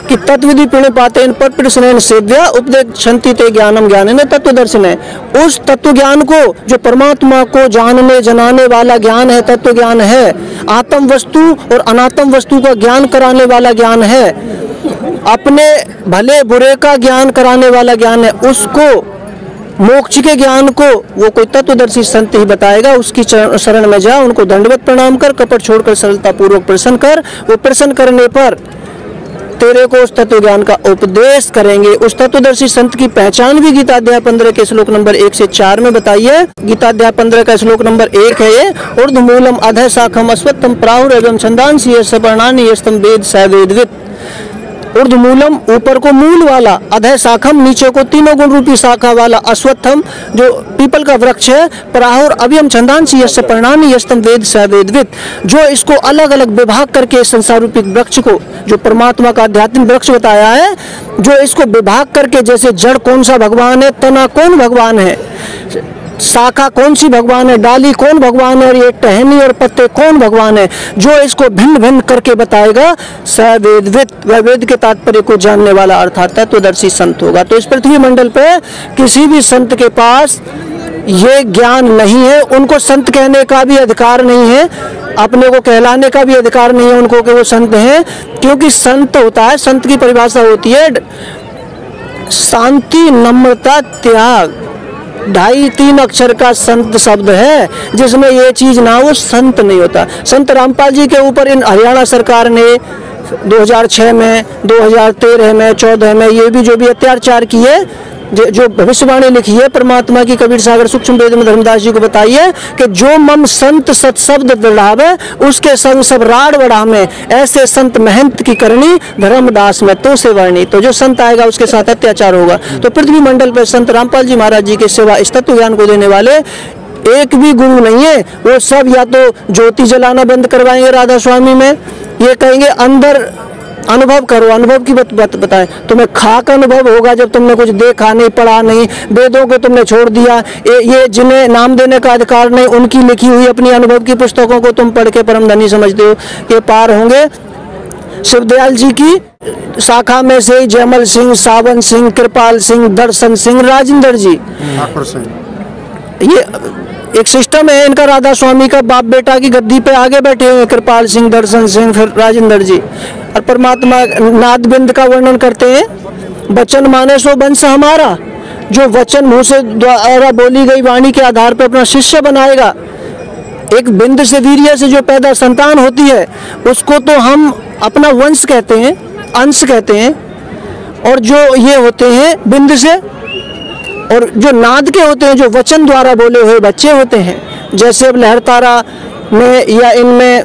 कि तत्विधि प्रणिपातेन परप्रश्नेन सेव्या उपदेक्षन्ति ते ज्ञानम ज्ञानेन तत्वदर्शिने। उस तत्व ज्ञान को जो परमात्मा को जानने जनाने वाला ज्ञान है, तत्व ज्ञान है, आत्म वस्तु और अनात्म वस्तु का ज्ञान कराने वाला ज्ञान है, अपने भले बुरे का ज्ञान कराने वाला ज्ञान है, उसको मोक्ष के ज्ञान को वो कोई तत्वदर्शी संत ही बताएगा। उसकी शरण में जा, उनको दंडवत प्रणाम कर, कपट छोड़कर सरलता पूर्वक प्रसन्न कर। वो प्रसन्न करने पर तेरे को उस तत्व ज्ञान का उपदेश करेंगे। उस तत्वदर्शी संत की पहचान भी गीताध्याय 15 के श्लोक नंबर 1 से 4 में बताई है। गीताध्याय 15 का श्लोक नंबर 1 है ये, ऊर्ध्वमूलम अधः शाखम अश्वत्थम प्राहुर एवं छंदांसि यस्य पर्णानि यस्तम वेद स वेदवित्। ऊर्ध्वमूलम ऊपर को मूल वाला, अधः शाखम नीचे को तीनों गुण रूपी शाखा वाला, अश्वत्थम जो पीपल का वृक्ष है, प्राहुर अव्ययम छंदांसि यस्य पर्णानि यस्तम वेद स वेदवित्। जो इसको अलग अलग विभाग करके संसार रूपी वृक्ष को, जो परमात्मा का आध्यात्मिक वृक्ष बताया है, जो इसको विभाग करके, जैसे जड़ कौन सा भगवान है, तना कौन भगवान है, शाखा कौन सी भगवान है, डाली कौन भगवान है और ये टहनी और पत्ते कौन भगवान है, जो इसको भिन्न भिन्न करके बताएगा स वेदवित्। वह वेद के तात्पर्य को जानने वाला अर्थात तत्वदर्शी संत होगा। तो इस पृथ्वी मंडल पे किसी भी संत के पास ये ज्ञान नहीं है। उनको संत कहने का भी अधिकार नहीं है, अपने को कहलाने का भी अधिकार नहीं है उनको कि वो संत हैं, क्योंकि संत होता है, संत की परिभाषा होती है शांति, नम्रता, त्याग। 2.5-3 अक्षर का संत शब्द है, जिसमें ये चीज ना हो संत नहीं होता। संत रामपाल जी के ऊपर इन हरियाणा सरकार ने 2006 में, 2013 में, 14 में ये भी जो भी अत्याचार किए, जो भविष्यवाणी लिखी है परमात्मा की कबीर सागर सूक्ष्म वेद में धर्मदास जी को बताई है कि जो मम संत सत्शब्द बढ़ावे उसके संग सब राड बढ़ा में, ऐसे संत महंत की करनी धर्मदास में तो से वर्णी। तो जो संत आएगा उसके साथ अत्याचार होगा। तो पृथ्वी मंडल पर संत रामपाल जी महाराज जी के सिवा इस तत्व ज्ञान को देने वाले एक भी गुरु नहीं है। वो सब या तो ज्योति जलाना बंद करवाएंगे राधा स्वामी में, ये कहेंगे अंदर अनुभव करो, अनुभव की बात बताएं। तुम्हें खाक अनुभव होगा जब तुमने कुछ देखा नहीं, पढ़ा नहीं, वेदों को तुमने छोड़ दिया। ये जिन्हें नाम देने का अधिकार नहीं, उनकी लिखी हुई अपनी अनुभव की पुस्तकों को तुम पढ़ के परम धनी समझते हो, ये पार होंगे। शिवदयाल जी की शाखा में से जयमल सिंह, सावन सिंह, कृपाल सिंह, दर्शन सिंह, राजेंद्र जी, ये एक सिस्टम है इनका। राधा स्वामी का बाप बेटा की गद्दी पे आगे बैठे हुए कृपाल सिंह, दर्शन सिंह, फिर राजेंद्र जी। और परमात्मा नाद बिंद का वर्णन करते हैं, वचन माने सो वंश हमारा। जो वचन मुंह से द्वारा बोली गई वाणी के आधार पर अपना शिष्य बनाएगा, एक बिंद से वीर्य से जो पैदा संतान होती है उसको तो हम अपना वंश कहते हैं, अंश कहते हैं। और जो ये होते हैं बिंद से, और जो नाद के होते हैं, जो वचन द्वारा बोले हुए बच्चे होते हैं, जैसे अब लहर तारा में या इनमें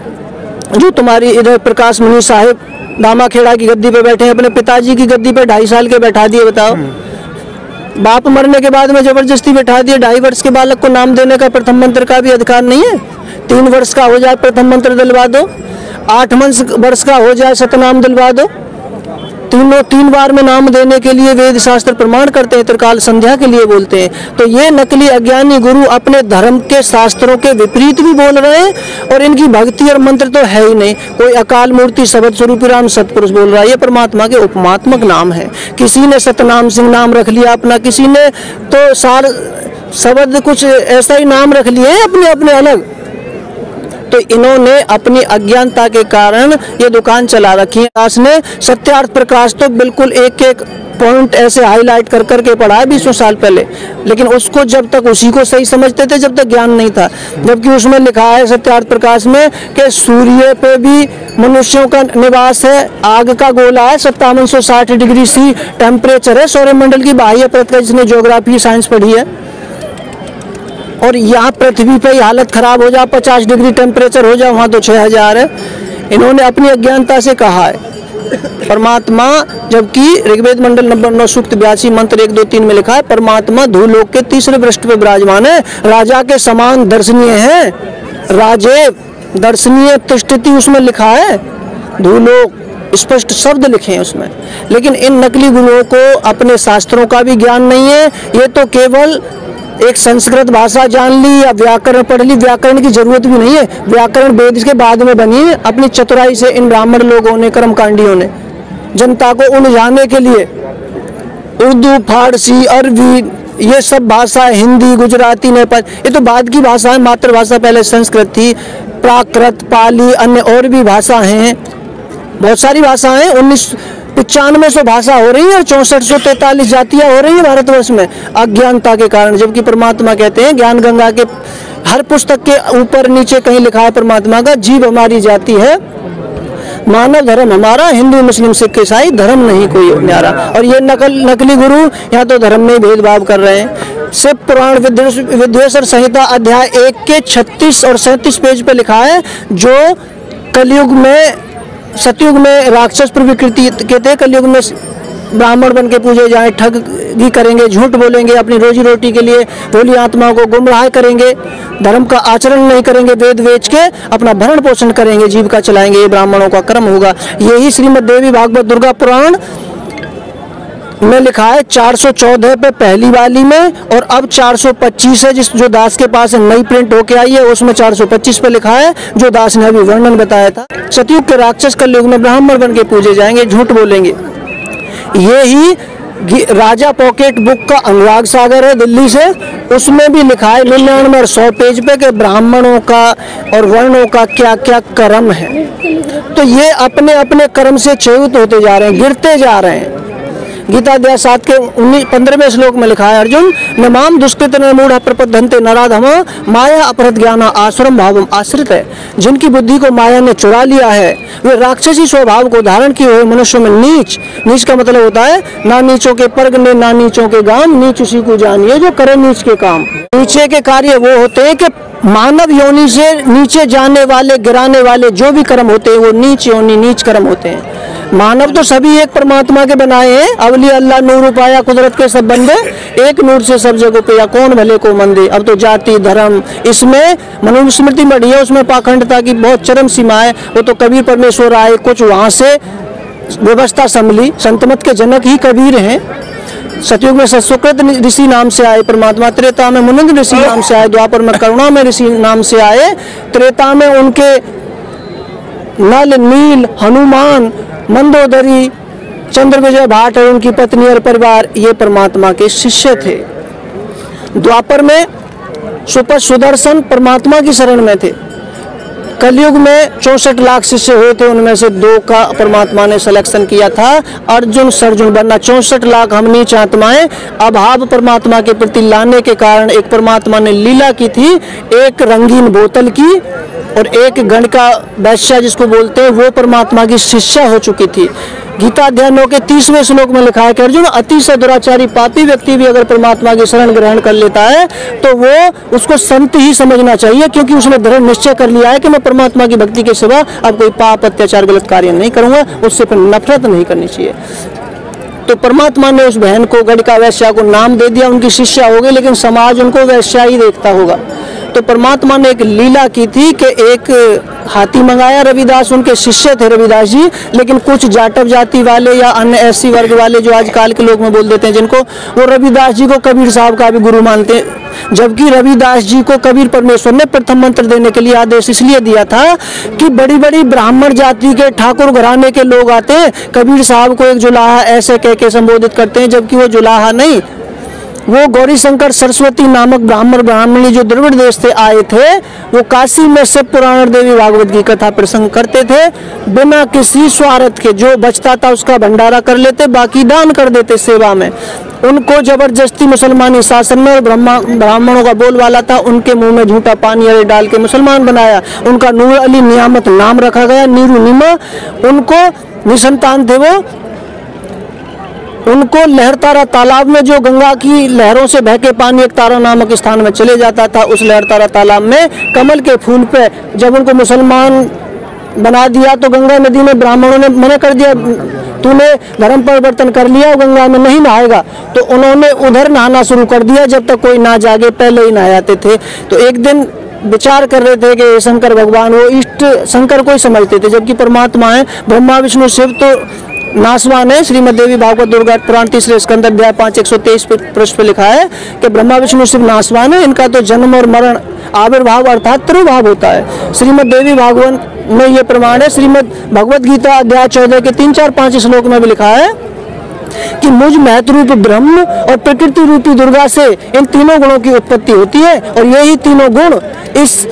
जो तुम्हारी इधर प्रकाश मुनि साहिब दामाखेड़ा की गद्दी पे बैठे हैं, अपने पिताजी की गद्दी पे 2.5 साल के बैठा दिए। बताओ, बाप मरने के बाद में जबरदस्ती बैठा दिए। 2.5 वर्ष के बालक को नाम देने का प्रथम मंत्र का भी अधिकार नहीं है। 3 वर्ष का हो जाए प्रथम मंत्र दिलवा दो, 8 वर्ष का हो जाए सतनाम दिलवा दो। 3 बार में नाम देने के लिए वेद शास्त्र प्रमाण करते हैं, त्रिकाल संध्या के लिए बोलते हैं। तो ये नकली अज्ञानी गुरु अपने धर्म के शास्त्रों के विपरीत भी बोल रहे हैं, और इनकी भक्ति और मंत्र तो है ही नहीं। कोई अकाल मूर्ति शब्द स्वरूप राम सतपुरुष बोल रहा है, ये परमात्मा के उपमात्मक नाम है। किसी ने सतनाम सिंह नाम रख लिया अपना, किसी ने तो सार शब्द कुछ ऐसा ही नाम रख लिए अपने अपने अलग। तो इन्होंने अपनी अज्ञानता के कारण ये दुकान चला रखी है। दास ने सत्यार्थ प्रकाश तो बिल्कुल एक एक पॉइंट ऐसे हाईलाइट कर करके पढ़ा है 20 साल पहले, लेकिन उसको जब तक उसी को सही समझते थे जब तक ज्ञान नहीं था। जबकि उसमें लिखा है सत्यार्थ प्रकाश में कि सूर्य पे भी मनुष्यों का निवास है, आग का गोला है, 5760 डिग्री सी टेम्परेचर है सौरमंडल की बाह्य परत का, जिसने ज्योग्राफी साइंस पढ़ी है। और यहाँ पृथ्वी पे हालत खराब हो जाए, 50 डिग्री टेम्परेचर हो जाए, वहाँ तो 6000 है। इन्होंने अपनी अज्ञानता से कहा है परमात्मा, जबकि ऋग्वेद मंडल नंबर 9 सूक्त 82 मंत्र 1, 2, 3 में लिखा है परमात्मा धूलोक के तीसरे पृष्ठ पर विराजमान है, राजा के समान दर्शनीय है, राजे दर्शनीय तिष्ठति उसमें लिखा है, धूलोक स्पष्ट शब्द लिखे हैं उसमें। लेकिन इन नकली गुरुओं को अपने शास्त्रों का भी ज्ञान नहीं है, ये तो केवल एक संस्कृत भाषा जान ली या व्याकरण पढ़ ली, व्याकरण की जरूरत भी नहीं है, व्याकरण वेद के बाद में बनी है। अपनी चतुराई से इन ब्राह्मण लोगों ने, कर्मकांडियों ने जनता को उलझाने के लिए उर्दू, फारसी, अरबी, ये सब भाषा, हिंदी, गुजराती, नेपाल, ये तो बाद की भाषा है। मातृभाषा पहले संस्कृत थी, प्राकृत, पाली, अन्य और भी भाषा हैं, बहुत सारी भाषाएं। 9500 भाषा हो रही है और 6443 जातियां हो रही है भारतवर्ष में, अज्ञानता के कारण। जबकि परमात्मा कहते हैं ज्ञान गंगा के हर पुस्तक के ऊपर नीचे कहीं लिखा है परमात्मा का, जीव हमारी जाति है, मानव धर्म हमारा, हिंदू, मुस्लिम, सिख, ईसाई, धर्म नहीं कोई न्यारा। और ये नकली गुरु यहाँ तो धर्म में भेदभाव कर रहे हैं। शिव पुराण विद्वेश्वर संहिता अध्याय 1 के 36 और 37 पेज पे लिखा है, जो कलयुग में, सतयुग में राक्षस प्रवृत्ति के थे, कलयुग में ब्राह्मण बन के पूजे जाए, ठगी करेंगे, झूठ बोलेंगे, अपनी रोजी रोटी के लिए भोली आत्माओं को गुमराह करेंगे, धर्म का आचरण नहीं करेंगे, वेद बेच के अपना भरण पोषण करेंगे, जीविका चलाएंगे, ये ब्राह्मणों का कर्म होगा। यही श्रीमद् देवी भागवत दुर्गा पुराण में लिखा है 414 पे पहली वाली में, और अब 425 है जो दास के पास नई प्रिंट होके आई है, उसमें 425 पे लिखा है जो दास ने अभी वर्णन बताया था। सतयुग के राक्षस कलयुग में ब्राह्मण बन के पूजे जाएंगे, झूठ बोलेंगे। ये ही राजा पॉकेट बुक का अनुराग सागर है दिल्ली से, उसमें भी लिखा है 99 और 100 पेज पे कि ब्राह्मणों का और वर्णों का क्या क्या कर्म है। तो ये अपने अपने कर्म से च्युत होते जा रहे हैं, गिरते जा रहे हैं। गीता अध्याय 7 के 15वें श्लोक में लिखा है, अर्जुन नमाम दुष्कृत मूढ़ प्रपद्धन्ते नराधम माया अपहृत ज्ञान आश्रम भावम आश्रित है। जिनकी बुद्धि को माया ने चुरा लिया है, वे राक्षसी स्वभाव को धारण किए हुए मनुष्यों में नीच, नीच का मतलब होता है ना नीचों के परगने ना नीचों के गाम, नीच उसी को जानिए जो करे नीच के काम। नीचे के कार्य वो होते हैं कि मानव योनि से नीचे जाने वाले, गिराने वाले जो भी कर्म होते हैं वो नीच योनि, नीच कर्म होते हैं। मानव तो सभी एक परमात्मा के बनाए हैं, अवली अल्लाह नूर पाया कुदरत के सब बंदे, एक नूर से सब जगह पे या कौन भले को मंदे। अब तो जाति धर्म इसमें मनुस्मृति में है, उसमें पाखंडता की बहुत चरम सीमा है। वो तो कबीर परमेश्वर आए, कुछ वहाँ से व्यवस्था संभली, संतमत के जनक ही कबीर हैं। सतयुग में सुकृत ऋषि नाम से आए परमात्मा, त्रेता में मुनिंद ऋषि नाम से आए, द्वापर में करुणा में ऋषि नाम से आए, त्रेता में उनके नल, नील, हनुमान, मंदोदरी, चंद्र विजय भाट और उनकी पत्नी और परिवार ये परमात्मा के शिष्य थे। द्वापर में सुदर्शन परमात्मा की शरण में थे। कलयुग में 64 लाख शिष्य हुए थे, उनमें से 2 का परमात्मा ने सिलेक्शन किया था, अर्जुन सर्जुन बनना। 64 लाख हम नीच आत्माएं अभाव परमात्मा के प्रति लाने के कारण एक परमात्मा ने लीला की थी, एक रंगीन बोतल की और एक गणिका वैश्या जिसको बोलते हैं वो परमात्मा की शिष्या हो चुकी थी। गीता अध्याय 9 के 30वें श्लोक में लिखा है कि अर्जुन अतिशय दुराचारी पापी व्यक्ति भी अगर परमात्मा की शरण ग्रहण कर लेता है तो वो उसको संत ही समझना चाहिए, क्योंकि उसने दृढ़ निश्चय कर लिया है कि मैं परमात्मा की भक्ति के सिवा अब कोई पाप अत्याचार गलत कार्य नहीं करूंगा, उससे फिर नफरत नहीं करनी चाहिए। तो परमात्मा ने उस बहन को, गणिका वैश्या को नाम दे दिया, उनकी शिष्या हो गई, लेकिन समाज उनको वैश्या ही देखता होगा। तो परमात्मा ने एक लीला की थी कि एक हाथी मंगाया, रविदास उनके शिष्य थे रविदास जी, लेकिन कुछ जाटव जाति वाले या अन्य ऐसी वर्ग वाले जो आजकल के लोग में बोल देते हैं जिनको, वो रविदास जी को कबीर साहब का भी गुरु मानते हैं। जबकि रविदास जी को कबीर परमेश्वर ने प्रथम मंत्र देने के लिए आदेश इसलिए दिया था कि बड़ी बड़ी ब्राह्मण जाति के ठाकुर घराने के लोग आते हैं, कबीर साहब को एक जुलाहा ऐसे कह के संबोधित करते हैं, जबकि वो जुलाहा नहीं, वो गौरी शंकर सरस्वती नामक ब्राह्मणी जो द्रविड़ देश से आए थे, वो काशी में शिव पुराण और देवी भागवत की कथा प्रसंग करते थे, बिना किसी स्वार्थ के। जो बचता था उसका भंडारा कर लेते, बाकी दान कर देते सेवा में। उनको जबरदस्ती मुसलमानी शासन में, और ब्राह्मणों का बोलबाला था, उनके मुंह में झूठा पानी अरे डाल के मुसलमान बनाया। उनका नूर अली नियामत नाम रखा गया, नीरू निमा। उनको निसंतान थे वो, उनको लहरतारा तालाब में, जो गंगा की लहरों से बह के पानी एक तारा नामक स्थान में चले जाता था, उस लहरतारा तालाब में कमल के फूल पे जब उनको मुसलमान बना दिया तो गंगा नदी में ब्राह्मणों ने मना कर दिया, तूने धर्म परिवर्तन कर लिया, गंगा में नहीं नहाएगा। तो उन्होंने उधर नहाना शुरू कर दिया, जब तक कोई ना जागे पहले ही नहा जाते थे। तो एक दिन विचार कर रहे थे कि शंकर भगवान, वो इष्ट शंकर को ही समझते थे, जबकि परमात्मा है ब्रह्मा विष्णु शिव तो नासवान है। श्रीमद् देवी भागवत दुर्गा पुराण 3 स्कंद अध्याय 5 123 पृष्ठ पे लिखा है कि ब्रह्मा विष्णु शिव नासवान है, इनका तो जन्म और मरण आविर्भाव अर्थात त्रिभाव होता है। श्रीमद् देवी भागवत में ये प्रमाण है। श्रीमद् भगवत गीता अध्याय 14 के 3 4 5 श्लोक में भी लिखा है कि मुझ महत रूप ब्रह्म और प्रकृति रूपी दुर्गा से इन तीनों गुणों की उत्पत्ति होती है, और यही तीनों गुण इस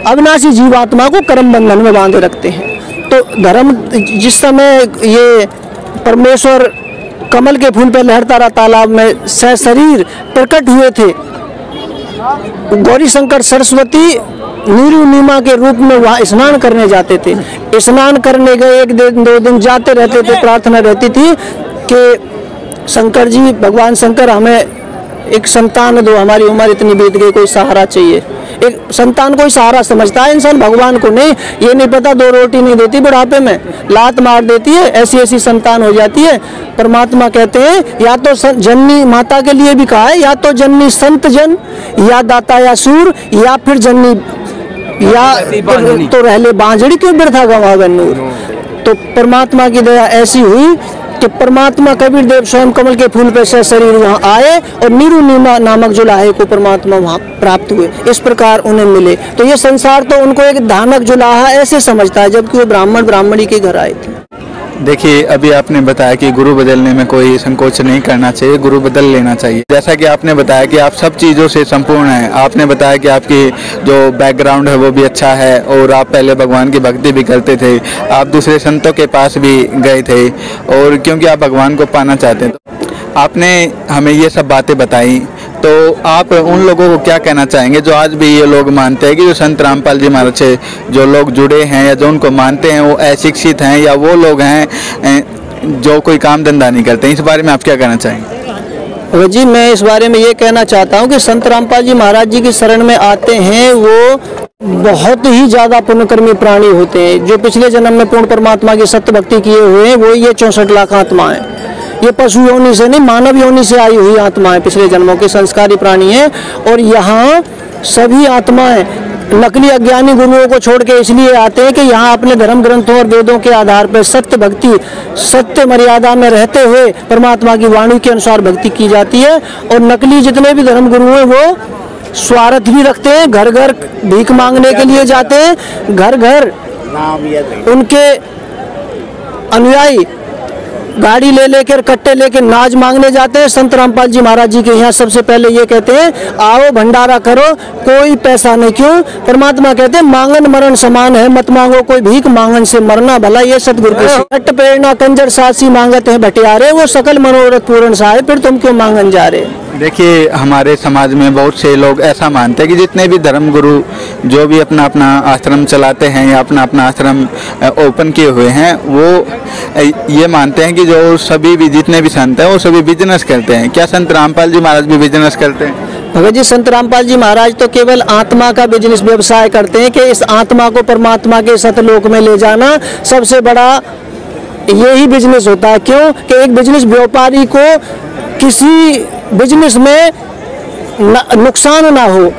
अविनाशी जीवात्मा को कर्म बंधन में बांधे रखते हैं। तो धर्म, जिस समय ये परमेश्वर कमल के फूल पर लहरता रहा तालाब में सशरीर प्रकट हुए थे, गौरी शंकर सरस्वती नीरू के रूप में वहाँ स्नान करने जाते थे। स्नान करने गए, 1 दिन 2 दिन जाते रहते थे, प्रार्थना रहती थी कि शंकर जी, भगवान शंकर हमें एक संतान दो, हमारी उम्र इतनी बीत गई, कोई सहारा चाहिए। एक संतान को ही सहारा समझता है इंसान, भगवान को नहीं। ये नहीं पता 2 रोटी नहीं देती, बुढ़ापे में लात मार देती है, ऐसी ऐसी संतान हो जाती है। परमात्मा कहते हैं या तो जननी माता के लिए भी कहा है, या तो जननी संत जन, या दाता या सूर, या फिर जननी या तो रहले बांझड़ी क्यों वृथा गंवावे नूर। तो परमात्मा की दया ऐसी हुई कि परमात्मा कबीर देव स्वयं कमल के फूल पे से शरीर वहाँ आए, और नीरू नीमा नामक जो लाहे को परमात्मा वहाँ प्राप्त हुए, इस प्रकार उन्हें मिले। तो ये संसार तो उनको एक धानक जुलाहा ऐसे समझता है, जबकि वो ब्राह्मण ब्राह्मणी के घर आए थे। देखिए, अभी आपने बताया कि गुरु बदलने में कोई संकोच नहीं करना चाहिए, गुरु बदल लेना चाहिए। जैसा कि आपने बताया कि आप सब चीज़ों से संपूर्ण हैं, आपने बताया कि आपकी जो बैकग्राउंड है वो भी अच्छा है, और आप पहले भगवान की भक्ति भी करते थे, आप दूसरे संतों के पास भी गए थे, और क्योंकि आप भगवान को पाना चाहते हैं। आपने हमें ये सब बातें बताई, तो आप उन लोगों को क्या कहना चाहेंगे जो आज भी ये लोग मानते हैं कि जो संत रामपाल जी महाराज से जो लोग जुड़े हैं या जो उनको मानते हैं वो अशिक्षित हैं, या वो लोग हैं जो कोई काम धंधा नहीं करते? इस बारे में आप क्या कहना चाहेंगे? जी, मैं इस बारे में ये कहना चाहता हूँ कि संत रामपाल जी महाराज जी की शरण में आते हैं वो बहुत ही ज़्यादा पुण्यकर्मी प्राणी होते हैं। जो पिछले जन्म में पूर्ण परमात्मा की सत्य भक्ति किए हुए हैं, वो ये 64 लाख आत्माएं, ये पशु योनि से नहीं, मानव योनि से आई हुई आत्माएं, पिछले जन्मों के संस्कारी प्राणी हैं। और यहाँ सभी आत्माएं नकली अज्ञानी गुरुओं को छोड़ के इसलिए आते हैं कि यहाँ अपने धर्म ग्रंथों और वेदों के आधार पर सत्य भक्ति, सत्य मर्यादा में रहते हुए परमात्मा की वाणी के अनुसार भक्ति की जाती है। और नकली जितने भी धर्म गुरु हैं वो स्वार्थ भी रखते हैं, घर घर भीख मांगने के लिए जाते हैं, घर घर उनके अनुयायी गाड़ी ले लेकर कट्टे लेकर नाज मांगने जाते हैं। संत रामपाल जी महाराज जी के यहाँ सबसे पहले ये कहते हैं, आओ भंडारा करो, कोई पैसा नहीं। क्यों? परमात्मा कहते हैं मांगन मरण समान है, मत मांगो कोई भीख, मांगन से मरना भला। ये सतगुरु की हट प्रेरणा कंजर सासी मांगते हैं भटियारे, वो सकल मनोरथ पूर्ण सहाय, फिर तुम क्यों मांगन जा रहे? देखिए, हमारे समाज में बहुत से लोग ऐसा मानते हैं कि जितने भी धर्म गुरु जो भी अपना अपना आश्रम चलाते हैं या अपना अपना आश्रम ओपन किए हुए हैं, वो ये मानते हैं कि जो सभी भी जितने भी संत हैं वो सभी बिजनेस करते हैं। क्या संत रामपाल जी महाराज भी बिजनेस करते हैं? भगत जी, संत रामपाल जी महाराज तो केवल आत्मा का बिजनेस व्यवसाय करते हैं कि इस आत्मा को परमात्मा के सतलोक में ले जाना सबसे बड़ा यही बिजनेस होता है। क्यों? कि एक बिजनेस व्यापारी को किसी बिजनेस में नुकसान ना हो,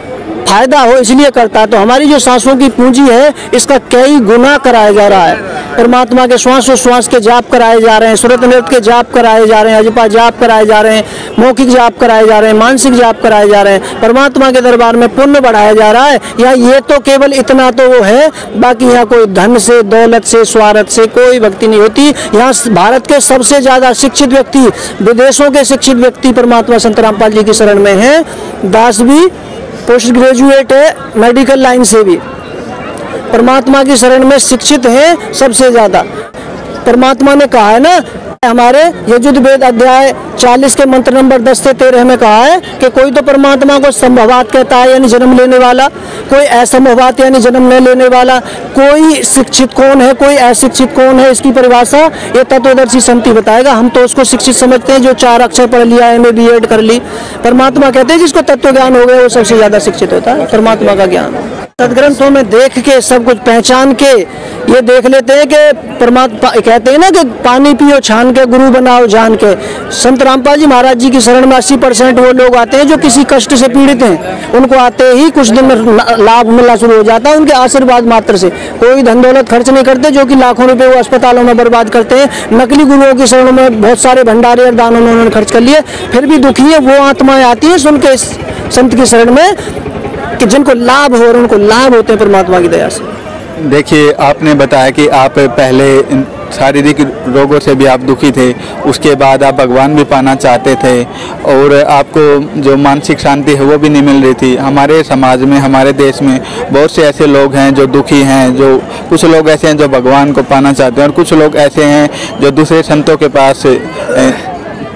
फायदा हो, इसलिए करता है। तो हमारी जो सांसों की पूंजी है इसका कई गुना कराया जा रहा है। परमात्मा के श्वास के जाप कराए जा रहे हैं, सुरत नृत्य के जाप कराए जा रहे हैं, अजपा जाप कराए जा रहे हैं, मौखिक जाप कराए जा रहे हैं, मानसिक जाप कराए जा रहे हैं। परमात्मा के दरबार में पुण्य बढ़ाया जा रहा है। या ये तो केवल इतना तो वो है, बाकी यहाँ कोई धन से, दौलत से, स्वार्थ से कोई भक्ति नहीं होती। यहाँ भारत के सबसे ज्यादा शिक्षित व्यक्ति, विदेशों के शिक्षित व्यक्ति परमात्मा संत रामपाल जी की शरण में है। दास भी पोस्ट ग्रेजुएट है, मेडिकल लाइन से भी परमात्मा की शरण में शिक्षित है सबसे ज्यादा। परमात्मा ने कहा है ना, हमारे यजुर्वेद अध्याय 40 के मंत्र नंबर 10 से 13 में कहा है कि कोई तो परमात्मा को संभवात कहता है यानी जन्म लेने वाला, कोई असंभवात यानी जन्म न लेने वाला। कोई शिक्षित कौन है, कोई अशिक्षित कौन है, इसकी परिभाषा ये तत्वदर्शी संत ही बताएगा। हम तो उसको शिक्षित समझते हैं जो 4 अक्षर पढ़ लिया, MA BEd कर ली। परमात्मा कहते हैं जिसको तत्व ज्ञान हो गया वो सबसे ज्यादा शिक्षित होता है। परमात्मा का ज्ञान सदग्रंथों में देख के सब कुछ पहचान के ये देख लेते हैं कि परमात्मा कहते हैं ना कि पानी पियो छान के गुरु बनाओ जान के। संत रामपाल जी महाराज जी की शरण में 80% वो लोग आते हैं जो किसी कष्ट से पीड़ित हैं। उनको आते ही कुछ दिन में लाभ मिलना शुरू हो जाता है उनके आशीर्वाद मात्र से। कोई धन दौलत खर्च नहीं करते, जो कि लाखों रुपए वो अस्पतालों में बर्बाद करते हैं। नकली गुरुओं की शरण में बहुत सारे भंडारे और दानों में उन्होंने खर्च कर लिए, फिर भी दुखी है। वो आत्माएं आती हैं सुन के संत की शरण में कि जिनको लाभ हो और उनको लाभ होते हैं परमात्मा की दया से। देखिए, आपने बताया कि आप पहले शारीरिक रोगों से भी आप दुखी थे, उसके बाद आप भगवान भी पाना चाहते थे और आपको जो मानसिक शांति है वो भी नहीं मिल रही थी। हमारे समाज में, हमारे देश में बहुत से ऐसे लोग हैं जो दुखी हैं, जो कुछ लोग ऐसे हैं जो भगवान को पाना चाहते हैं और कुछ लोग ऐसे हैं जो दूसरे संतों के पास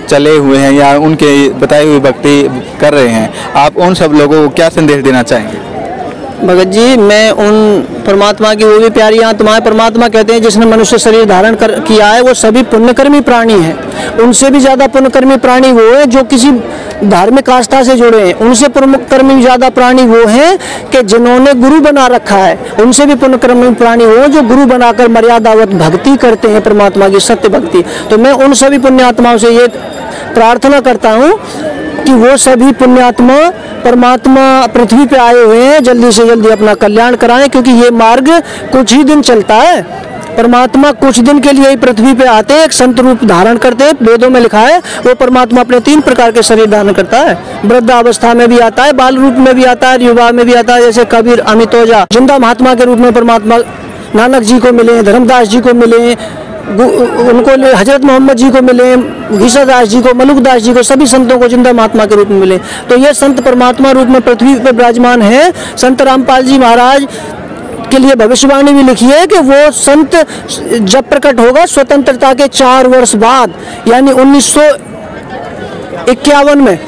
चले हुए हैं या उनके बताई हुई भक्ति कर रहे हैं। आप उन सब लोगों को क्या संदेश देना चाहेंगे? भगत जी, मैं उन परमात्मा की वो भी प्यारी आत्माएं, परमात्मा कहते हैं जिसने मनुष्य शरीर धारण किया है वो सभी पुण्यकर्मी प्राणी हैं। उनसे भी ज़्यादा पुण्यकर्मी प्राणी वो है जो किसी धार्मिक आस्था से जुड़े हैं। उनसे पुण्यकर्मी ज़्यादा प्राणी वो हैं कि जिन्होंने गुरु बना रखा है। उनसे भी पुण्यकर्मी प्राणी वो जो गुरु बनाकर मर्यादावत भक्ति करते हैं, परमात्मा की सत्य भक्ति। तो मैं उन सभी पुण्यात्माओं से ये प्रार्थना करता हूँ कि वो सभी पुण्यात्मा परमात्मा पृथ्वी पे आए हुए हैं, जल्दी से जल्दी अपना कल्याण कराएं, क्योंकि ये मार्ग कुछ ही दिन चलता है। परमात्मा कुछ दिन के लिए ही पृथ्वी पे आते हैं, एक संत रूप धारण करते हैं। वेदों में लिखा है वो परमात्मा अपने 3 प्रकार के शरीर धारण करता है। वृद्धावस्था में भी आता है, बाल रूप में भी आता है, युवा में भी आता है। जैसे कबीर, अमितोजा जिंदा महात्मा के रूप में परमात्मा नानक जी को मिले, धर्मदास जी को मिले, उनको हजरत मोहम्मद जी को मिले, घीसादास जी को, मलुकदास जी को, सभी संतों को जिंदा महात्मा के रूप में मिले। तो ये संत परमात्मा रूप में पृथ्वी पर विराजमान है। संत रामपाल जी महाराज के लिए भविष्यवाणी भी लिखी है कि वो संत जब प्रकट होगा स्वतंत्रता के 4 वर्ष बाद, यानी 1951 में,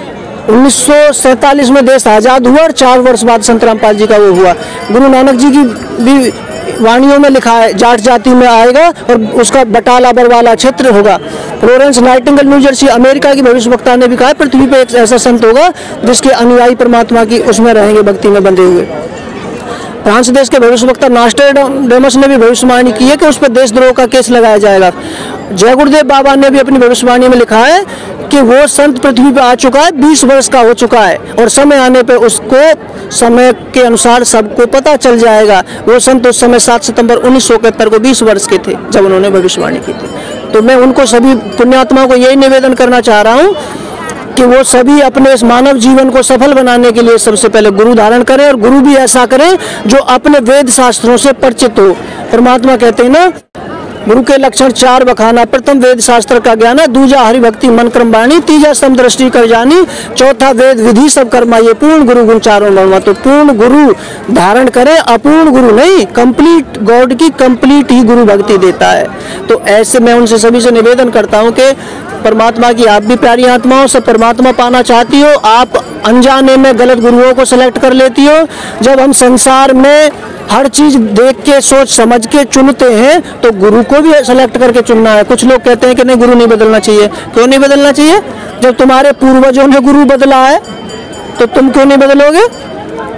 1947 में देश आज़ाद हुआ और 4 वर्ष बाद संत रामपाल जी का वो हुआ। गुरु नानक जी की भी वाणियों में लिखा है जाट जाति में आएगा और उसका बटाला बरवाला क्षेत्र होगा। Florence Nightingale new Jersey America की भविष्यवक्ता ने भी कहा पृथ्वी पे एक ऐसा संत होगा जिसके अनुयायी परमात्मा की उसमें रहेंगे, भक्ति में बंधे हुए। फ्रांस देश के भविष्यवक्ता नॉस्ट्रेडेमस ने भी भविष्यवाणी की है कि उस पर देशद्रोह का केस लगाया जाएगा। जय गुरुदेव बाबा ने भी अपनी भविष्यवाणी में लिखा है कि वो संत पृथ्वी पे आ चुका है, 20 वर्ष का हो चुका है और समय आने पे उसको समय के अनुसार सबको पता चल जाएगा। वो संत उस समय 7 सितंबर 1971 को 20 वर्ष के थे जब उन्होंने भविष्यवाणी की थी। तो मैं उनको सभी पुण्यात्माओं को यही निवेदन करना चाह रहा हूँ कि वो सभी अपने इस मानव जीवन को सफल बनाने के लिए सबसे पहले गुरु धारण करें और गुरु भी ऐसा करें जो अपने वेद शास्त्रों से परिचित हो। परमात्मा कहते हैं ना, गुरु के लक्षण 4 बखाना, प्रथम वेद शास्त्र का ज्ञान, दूजा हरि भक्ति मन क्रम वाणी, तीजा सम दृष्टि कर जानी, चौथा वेद विधि सब कर्मा, ये पूर्ण गुरु गुण चारों वर्मा। तो पूर्ण गुरु धारण करे, अपूर्ण गुरु नहीं। कंप्लीट गॉड की कंप्लीट ही गुरु भक्ति देता है। तो ऐसे मैं उनसे सभी से निवेदन करता हूँ कि परमात्मा की आप भी प्यारी आत्माओं से परमात्मा पाना चाहती हो, आप अनजाने में गलत गुरुओं को सिलेक्ट कर लेती हो। जब हम संसार में हर चीज देख के सोच समझ के चुनते हैं तो गुरु को भी सेलेक्ट करके चुनना है। कुछ लोग कहते हैं कि नहीं गुरु नहीं बदलना चाहिए। क्यों नहीं बदलना चाहिए? जब तुम्हारे पूर्वजों ने गुरु बदला है तो तुम क्यों नहीं बदलोगे?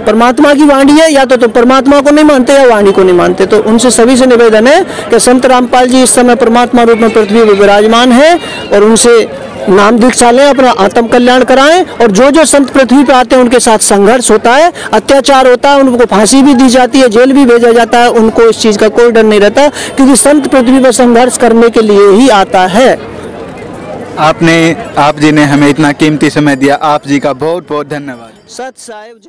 परमात्मा की वाणी है, या तो तुम परमात्मा को नहीं मानते या वाणी को नहीं मानते। तो उनसे सभी से निवेदन है कि संत रामपाल जी इस समय परमात्मा रूप में पृथ्वी पर विराजमान है और उनसे नाम दीक्षा लें, अपना आत्म कल्याण कराएं। और जो जो संत पृथ्वी पे आते हैं उनके साथ संघर्ष होता है, अत्याचार होता है, उनको फांसी भी दी जाती है, जेल भी भेजा जाता है, उनको इस चीज़ का कोई डर नहीं रहता, क्योंकि संत पृथ्वी पर संघर्ष करने के लिए ही आता है। आप जी ने हमें इतना कीमती समय दिया, आप जी का बहुत बहुत धन्यवाद। सत साहिब।